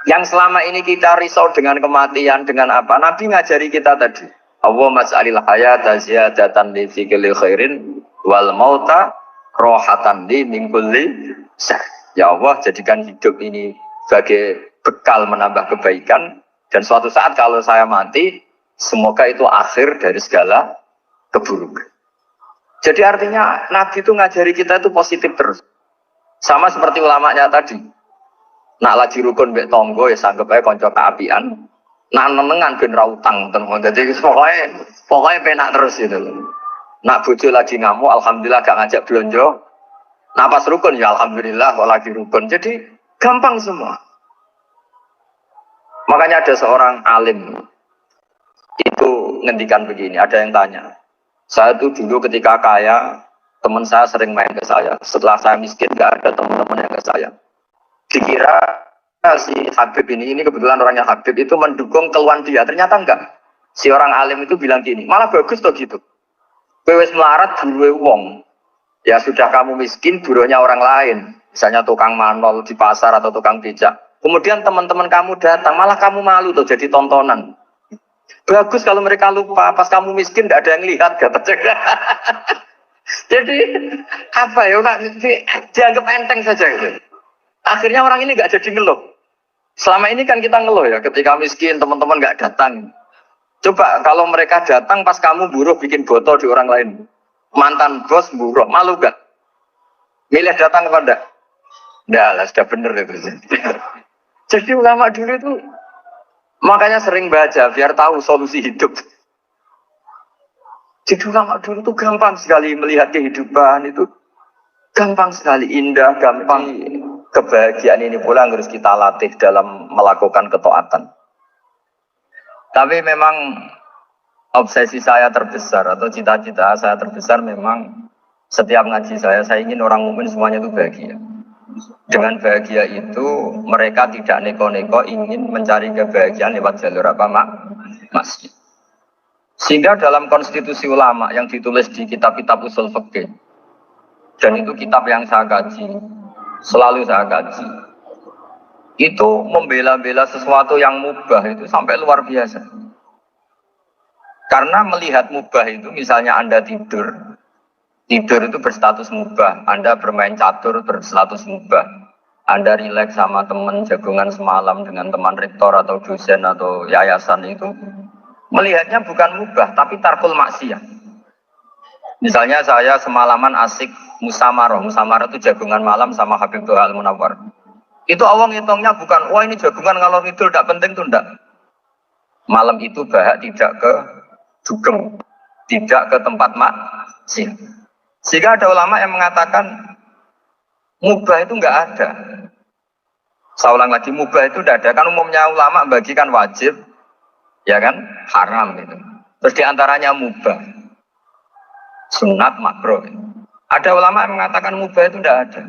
yang selama ini kita risau dengan kematian, dengan apa? Nabi ngajari kita tadi. Allah mas'alil hayata ziyadatan li fi kulli khairin wal mauta rohatan li min kulli syarr. Ya Allah, jadikan hidup ini sebagai bekal menambah kebaikan, dan suatu saat kalau saya mati, semoga itu akhir dari segala keburukan. Jadi artinya Nabi itu ngajari kita itu positif terus. Sama seperti ulamanya tadi. Nak lagi rukun mbek tonggo ya sanggep ae kanca kaapian. Nak nenengan ben ra utang tenan. Jadi pokoknya penak terus gitu loh. Nak bojo lagi ngamuk alhamdulillah gak ngajak blonjo. Nak pas rukun ya alhamdulillah kok lagi rukun. Jadi gampang semua. Makanya ada seorang alim itu ngendikan begini, ada yang tanya. Saya tuh dulu ketika kaya, teman saya sering main ke saya. Setelah saya miskin, gak ada teman-teman yang ke saya. Dikira si Habib ini kebetulan orangnya Habib itu mendukung keluhan dia. Ternyata enggak. Si orang alim itu bilang gini, malah bagus tuh gitu. Kowe wis melarat duwe wong. Ya sudah kamu miskin, buruhnya orang lain. Misalnya tukang manol di pasar atau tukang becak. Kemudian teman-teman kamu datang, malah kamu malu tuh jadi tontonan. Bagus kalau mereka lupa, pas kamu miskin tidak ada yang lihat, kata cek. Jadi apa ya, dianggap enteng saja gitu. Akhirnya orang ini nggak jadi ngeluh. Selama ini kan kita ngeluh ya, ketika miskin teman-teman nggak datang. Coba kalau mereka datang pas kamu buruh bikin botol di orang lain. Mantan bos buruh, malu gak? Milih datang apa enggak? Enggak lah, sudah bener itu. Jadi ulama dulu itu makanya sering baca biar tahu solusi hidup. Jadi ulama dulu itu gampang sekali melihat kehidupan itu. Gampang sekali, indah, gampang. Kebahagiaan ini pula yang harus kita latih dalam melakukan ketaatan. Tapi memang obsesi saya terbesar atau cita-cita saya terbesar memang setiap ngaji saya ingin orang mukmin semuanya itu bahagia. Dengan bahagia itu mereka tidak neko-neko ingin mencari kebahagiaan lewat jalur apa masjid. Sehingga dalam konstitusi ulama yang ditulis di kitab-kitab usul fikih, dan itu kitab yang saya kaji, selalu saya kaji, itu membela-bela sesuatu yang mubah itu sampai luar biasa. Karena melihat mubah itu, misalnya Anda tidur itu berstatus mubah, Anda bermain catur berstatus mubah, Anda rileks sama teman jagungan semalam dengan teman rektor atau dosen atau yayasan itu, melihatnya bukan mubah tapi tarkul maksiyah. Misalnya saya semalaman asik musamarah itu jagungan malam sama Habib Doha Al-Munawwar. Itu Allah ngitungnya bukan, wah ini jagungan kalau tidur tidak penting tuh enggak. Malam itu bahak tidak ke dugem, tidak ke tempat maksiat. Sehingga ada ulama yang mengatakan mubah itu enggak ada. Saya ulang lagi, mubah itu tidak ada. Kan umumnya ulama bagikan wajib, ya kan, haram gitu. Terus diantaranya mubah, sunat, makruh. Ada ulama yang mengatakan mubah itu tidak ada.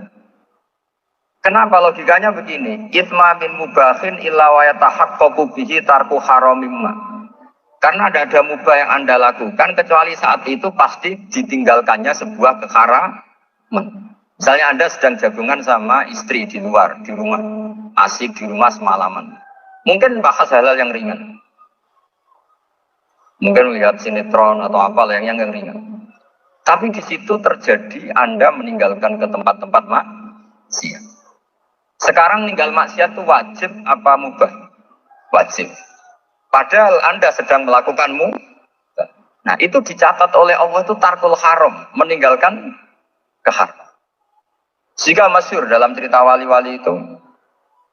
Kenapa? Logikanya begini, itma min mubahin illa wa yatahaqqaqu bihi tarku haramimma. Karena tidak ada mubah yang Anda lakukan kecuali saat itu pasti ditinggalkannya sebuah keharaman. Misalnya Anda sedang jagungan sama istri di luar, di rumah, asik di rumah semalaman. Mungkin bahas hal-hal yang ringan. Mungkin lihat sinetron atau apa yang ringan. Tapi di situ terjadi Anda meninggalkan ke tempat-tempat maksiat. Sekarang meninggal maksiat itu wajib apa mubah? Wajib. Padahal Anda sedang melakukan mubah. Nah itu dicatat oleh Allah itu tarkul haram, meninggalkan keharam. Jika masyhur dalam cerita wali-wali itu,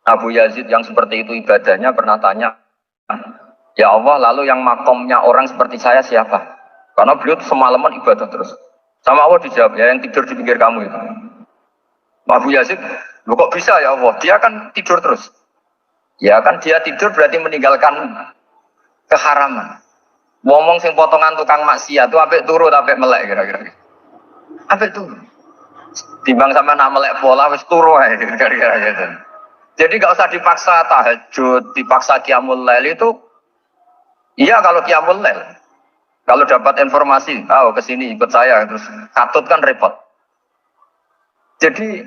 Abu Yazid yang seperti itu ibadahnya pernah tanya, ya Allah, lalu yang makomnya orang seperti saya siapa? Karena beliau semalaman ibadah terus. Sama Allah dijawab, ya yang tidur di pinggir kamu itu. Abu Yazid, loh kok bisa ya Allah? Dia kan tidur terus. Ya kan dia tidur berarti meninggalkan keharaman. Ngomong sing potongan tukang maksiat itu apik turu apik melek kira-kira. Apik turu. Timbang sama nak melek pola wis turu ae kira-kira gitu. Jadi enggak usah dipaksa tahajud, dipaksa qiyamul lail itu. Iya kalau qiyamul lail. Kalau dapat informasi, kesini ikut saya, terus katut kan repot. Jadi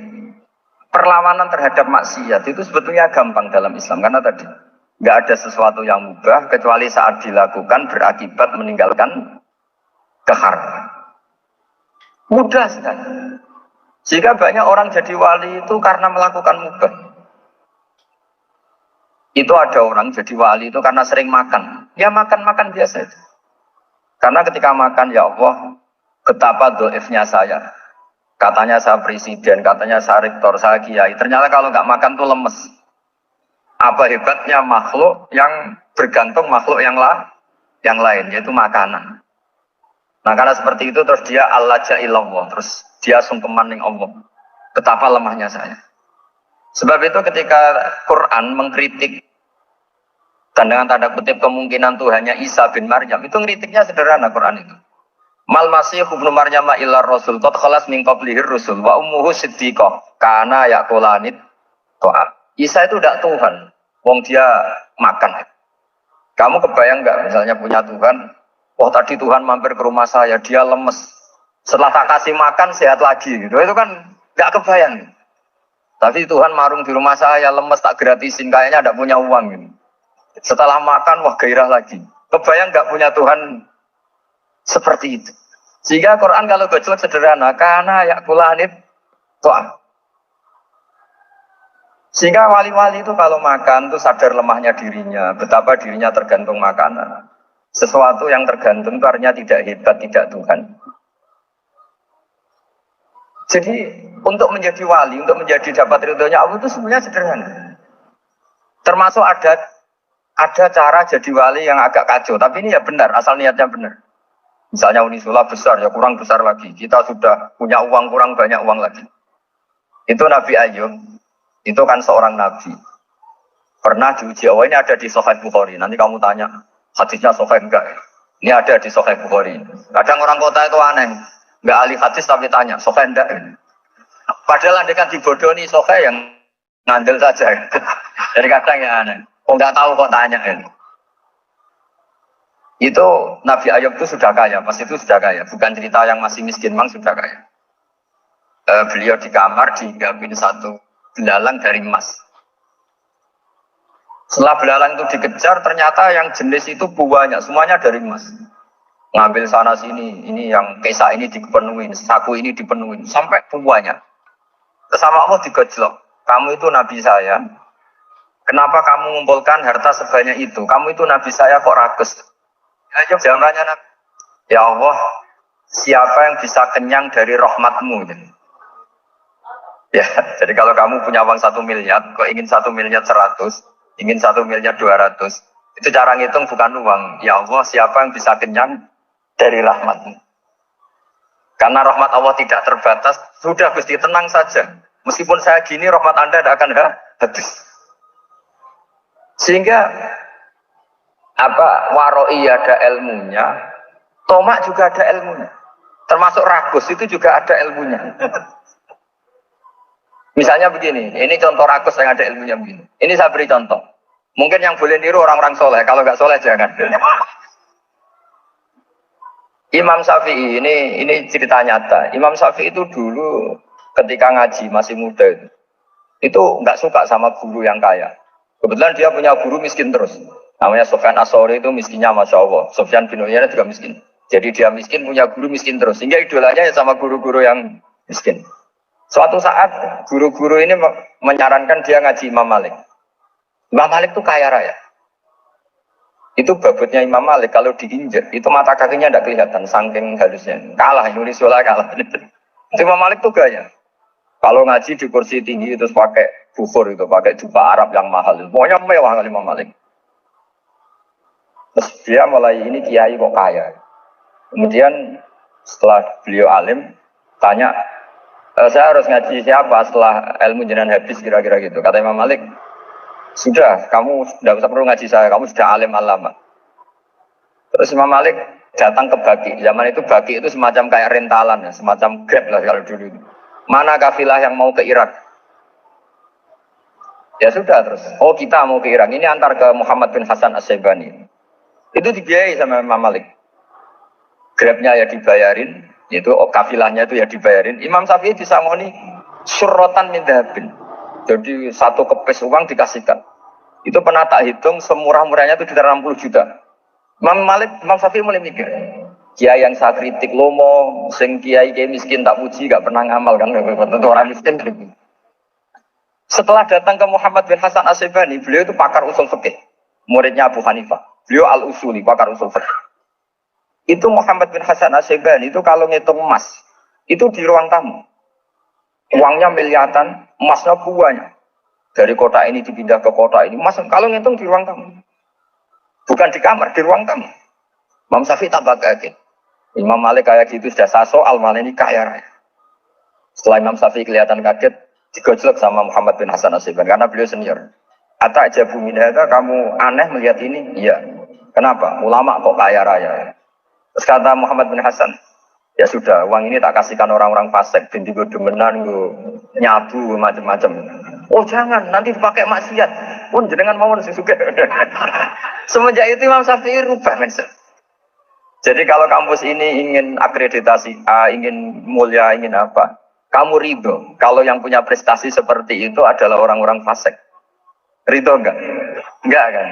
perlawanan terhadap maksiat itu sebetulnya gampang dalam Islam. Karena tadi, nggak ada sesuatu yang mubah, kecuali saat dilakukan berakibat meninggalkan keharaman. Mudah sekali. Jika banyak orang jadi wali itu karena melakukan mubah. Itu ada orang jadi wali itu karena sering makan. Ya makan-makan biasa itu. Karena ketika makan, ya Allah, betapa doifnya saya. Katanya saya presiden, katanya saya rektor, saya kiai. Ternyata kalau nggak makan tuh lemes. Apa hebatnya makhluk yang bergantung makhluk yang lain, yaitu makanan. Nah karena seperti itu terus dia al-laja'illallah, terus dia sungkeman ning Allah. Betapa lemahnya saya. Sebab itu ketika Quran mengkritik dan dengan tanda kutip kemungkinan Tuhannya Isa bin Maryam, itu ngeritiknya sederhana Quran itu. Mal masih ibnu Maryam illa rasul qad khalas min qablihi rusul wa ummuhu siddiqah kana yaqulanit to'at. Isa itu tidak Tuhan. Wong dia makan. Kamu kebayang nggak misalnya punya Tuhan, wah tadi Tuhan mampir ke rumah saya, dia lemes. Setelah tak kasih makan sehat lagi gitu. Itu kan nggak kebayang. Tapi Tuhan marung di rumah saya, lemes tak gratisin, kayaknya tidak punya uang gitu. Setelah makan, wah gairah lagi. Kebayang nggak punya Tuhan seperti itu. Sehingga Quran kalau gojlok sederhana, karena ya kulanit toh. Sehingga wali-wali itu kalau makan itu sadar lemahnya dirinya, betapa dirinya tergantung makanan. Sesuatu yang tergantung itu artinya tidak hebat, tidak Tuhan. Jadi untuk menjadi wali, untuk menjadi dapat ridhonya Allah itu sebenarnya sederhana. Termasuk ada cara jadi wali yang agak kacau, tapi ini ya benar, asal niatnya benar. Misalnya Unisula besar, ya kurang besar lagi. Kita sudah punya uang, kurang banyak uang lagi. Itu Nabi Ayub. Itu kan seorang nabi. Pernah diuji Allah, ini ada di Sahih Bukhari. Nanti kamu tanya, hadisnya Sahih enggak? Ini ada di Sahih Bukhari. Kadang orang kota itu aneh. Enggak ahli hadis tapi tanya, Sahih enggak? Padahal andai kan dibodohi Sahih yang ngandel saja. Jadi kadang ya aneh. Oh enggak tahu kok tanya. Itu Nabi Ayub itu sudah kaya. Pas itu sudah kaya. Bukan cerita yang masih miskin, memang sudah kaya. Beliau di kamar digabin satu belalang dari emas. Setelah belalang itu dikejar, ternyata yang jenis itu buahnya semuanya dari emas. Ngambil sana sini, ini yang kesa ini dipenuhin, saku ini dipenuhin, sampai buahnya. Sama Allah digojlok. Kamu itu nabi saya. Kenapa kamu mengumpulkan harta sebanyak itu? Kamu itu nabi saya kok rakus? Ayo jawabannya Nabi. Ya Allah, siapa yang bisa kenyang dari rahmatmu? Ya, jadi kalau kamu punya uang 1 miliar, kok ingin 1 miliar 100, ingin 1 miliar 200, itu cara ngitung bukan uang. Ya Allah, siapa yang bisa kenyang dari rahmatmu? Karena rahmat Allah tidak terbatas, sudah Gusti tenang saja. Meskipun saya gini, rahmat Anda tidak akan habis. Sehingga waroi ada ilmunya, tomak juga ada ilmunya. Termasuk ragus itu juga ada ilmunya. Misalnya begini, ini contoh rakus yang ada ilmunya begini. Ini saya beri contoh. Mungkin yang boleh niru orang-orang soleh, kalau nggak soleh jangan. Imam Syafi'i, ini cerita nyata. Imam Syafi'i itu dulu ketika ngaji masih muda itu nggak suka sama guru yang kaya. Kebetulan dia punya guru miskin terus. Namanya Sufyan As-Tsauri itu miskinnya Masya Allah. Sufyan bin Uyainah juga miskin. Jadi dia miskin, punya guru miskin terus. Sehingga idolanya ya sama guru-guru yang miskin. Suatu saat guru-guru ini menyarankan dia ngaji Imam Malik. Imam Malik itu kaya raya. Itu babutnya Imam Malik kalau diinjek itu mata kakinya tidak kelihatan saking halusnya. Kalah Indonesia kalah. Imam Malik itu gaya. Kalau ngaji di kursi tinggi terus pakai bukur itu, pakai jubah Arab yang mahal. Pokoknya mewah kali Imam Malik. Terus dia mulai ini kiai kok kaya. Kemudian setelah beliau alim tanya, saya harus ngaji siapa setelah ilmu jenengan habis kira-kira gitu. Kata Imam Malik, sudah, kamu sudah usah perlu ngaji saya, kamu sudah alim alama. Terus Imam Malik datang ke Baki. Zaman itu Baki itu semacam kayak rentalan ya, semacam Grab lah kalau dulu. Mana kafilah yang mau ke Irak? Ya sudah terus. Oh kita mau ke Irak. Ini antar ke Muhammad bin Hasan As-Syaibani. Itu dibiayai sama Imam Malik. Grabnya ya dibayarin. Itu kafilahnya itu ya dibayarin. Imam Syafi'i disangoni surrotan min dhahabin. Jadi satu kepes uang dikasihkan. Itu pernah tak hitung semurah-murahnya itu sekitar 60 juta. Imam Syafi'i mulai mikir. Kiai yang saya kritik lomo, sing kiai miskin tak puji, gak pernah ngamal kan? Tentu orang miskin. Setelah datang ke Muhammad bin Hasan As-Syaibani, beliau itu pakar usul fikih. Muridnya Abu Hanifah. Beliau al-usuli, pakar usul fikih. Itu Muhammad bin Hasan As-Syaibani itu kalau ngitung emas, itu di ruang tamu. Uangnya miliaran, emasnya buahnya. Dari kota ini dipindah ke kota ini. Emas kalau ngitung di ruang tamu. Bukan di kamar, di ruang tamu. Imam Syafi'i tambah kaget. Imam Malik kayak gitu sudah saso, Al-Malik ini kaya raya. Setelah Imam Syafi'i kelihatan kaget, digojlok sama Muhammad bin Hasan As-Syaibani karena beliau senior. Atak jabu minhaka, kamu aneh melihat ini? Iya. Kenapa? Ulama kok kaya raya. Terus kata Muhammad bin Hasan, ya sudah, uang ini tak kasihkan orang-orang fasik, binti gue demenan, gue nyabu, macam-macam. Oh jangan, nanti dipakai maksiat. Pun jenengan mau sesuka. Semenjak itu Imam Syafi'i rubah mindset. Jadi kalau kampus ini ingin akreditasi A, ingin mulia, ingin apa, kamu ridho. Kalau yang punya prestasi seperti itu adalah orang-orang fasik. Ridho enggak? Enggak kan?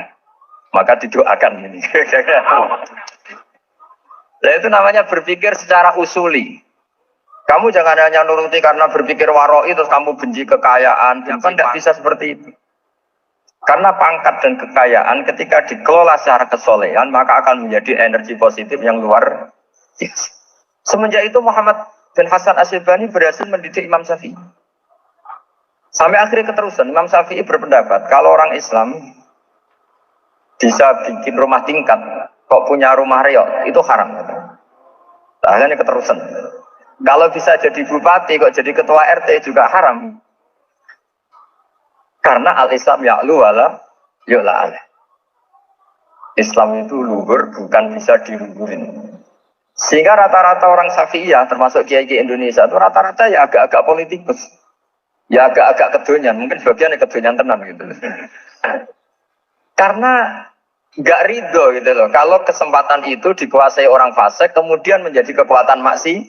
Maka didoakan ini. Nah, itu namanya berpikir secara usuli. Kamu jangan hanya nuruti karena berpikir waroi terus kamu benci kekayaan. Bukan, tidak bisa seperti itu. Karena pangkat dan kekayaan ketika dikelola secara kesolehan maka akan menjadi energi positif yang luar biasa. Semenjak itu Muhammad bin Hasan Asyibani berhasil mendidik Imam Syafi'i. Sampai akhirnya keterusan Imam Syafi'i berpendapat kalau orang Islam bisa bikin rumah tingkat, kok punya rumah reok, itu haram. Nah, ini keterusan. Kalau bisa jadi bupati, kok jadi ketua RT juga haram. Karena al-Islam ya'lu wala yu'la alaih. Islam itu luhur, bukan bisa diluhurin. Sehingga rata-rata orang Syafi'iyah, termasuk kiai-kiai Indonesia, itu rata-rata ya agak-agak politikus. Ya agak-agak kedonyan, mungkin sebagian kedonyan tenan gitu. Karena nggak ridho gitu loh. Kalau kesempatan itu dikuasai orang fasik, kemudian menjadi kekuatan maksi.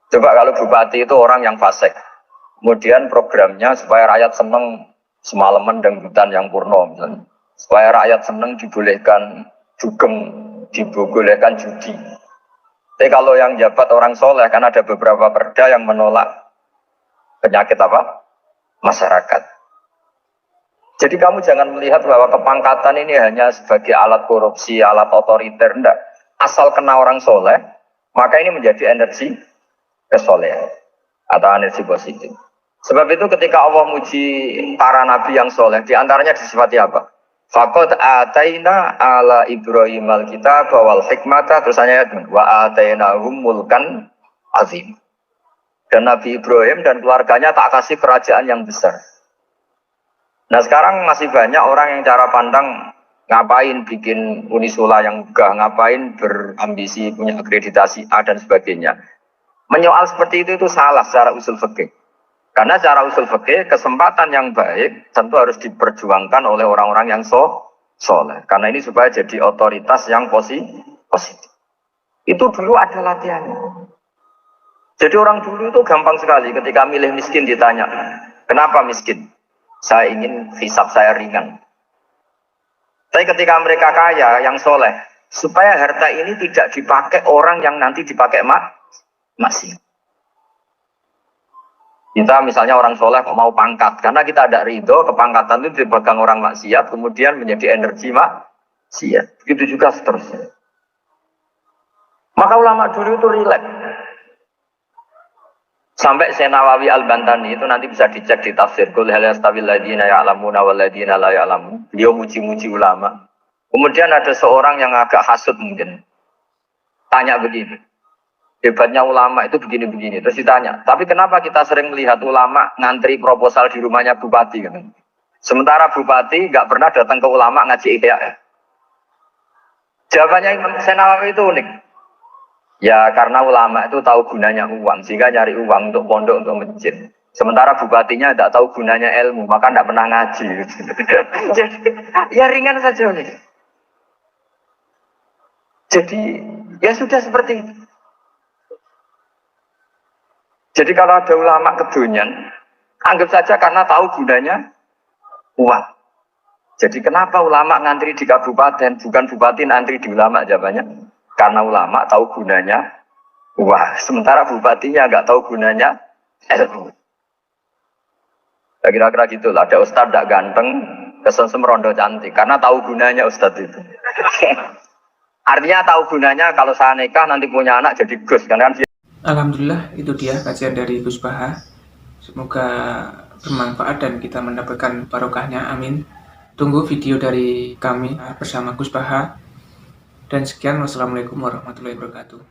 Coba kalau bupati itu orang yang fasik, kemudian programnya supaya rakyat seneng semalaman dangdutan yang purno misalnya. Supaya rakyat seneng dibolehkan dugem, dibolehkan judi. Tapi kalau yang jabat orang soleh, kan ada beberapa perda yang menolak penyakit apa? Masyarakat. Jadi kamu jangan melihat bahwa kepangkatan ini hanya sebagai alat korupsi, alat otoriter, enggak. Asal kena orang soleh, maka ini menjadi energi kesolehan atau energi positif. Sebab itu ketika Allah muji para nabi yang soleh, diantaranya disifati apa? Faqad ataina ala Ibrahim al-kitab wal hikmata, terusannya wa atainahum mulkan azim. Dan Nabi Ibrahim dan keluarganya tak kasih kerajaan yang besar. Nah sekarang masih banyak orang yang cara pandang ngapain bikin unisula yang megah, ngapain berambisi punya akreditasi A dan sebagainya. Menyoal seperti itu salah secara usul fikih. Karena secara usul fikih kesempatan yang baik tentu harus diperjuangkan oleh orang-orang yang soleh. Karena ini supaya jadi otoritas yang positif. Itu dulu ada latihannya. Jadi orang dulu itu gampang sekali ketika milih miskin ditanya, kenapa miskin? Saya ingin hisab saya ringan. Tapi ketika mereka kaya, yang soleh, supaya harta ini tidak dipakai orang yang nanti dipakai maksiat. Kita misalnya orang soleh kok mau pangkat, karena kita ada ridho, kepangkatan itu dipegang orang maksiat, kemudian menjadi energi maksiat. Begitu juga seterusnya. Maka ulama dulu itu rileks. Sampai Syekh Nawawi Al-Bantani itu nanti bisa dicek di tafsir Qul hal yastawil ladzina ya'lamuna wal ladzina la ya'lamun. Beliau muji-muji ulama. Kemudian ada seorang yang agak hasut mungkin. Tanya begini. Hebatnya ulama itu begini-begini. Terus ditanya, tapi kenapa kita sering melihat ulama ngantri proposal di rumahnya bupati kan? Sementara bupati nggak pernah datang ke ulama ngaji ihya. Jawabannya Imam Syekh Nawawi itu unik. Ya karena ulama itu tahu gunanya uang, sehingga nyari uang untuk pondok, untuk masjid. Sementara bupatinya tidak tahu gunanya ilmu, maka tidak pernah ngaji. Jadi ya ringan saja nih. Jadi ya sudah seperti itu. Jadi kalau ada ulama kedonyan, anggap saja karena tahu gunanya uang. Jadi kenapa ulama ngantri di kabupaten, bukan bupati ngantri di ulama jawabannya? Karena ulama tahu gunanya uang, sementara bupatinya nggak tahu gunanya ilmu. Ya, kira-kira gitu lah. Ada ustadz tidak ganteng, kesensem rondo cantik, karena tahu gunanya ustadz itu. Artinya tahu gunanya kalau saya nikah nanti punya anak jadi gus, kan? Alhamdulillah, itu dia kajian dari Gus Baha. Semoga bermanfaat dan kita mendapatkan barokahnya, amin. Tunggu video dari kami bersama Gus Baha. Dan sekian, wassalamualaikum warahmatullahi wabarakatuh.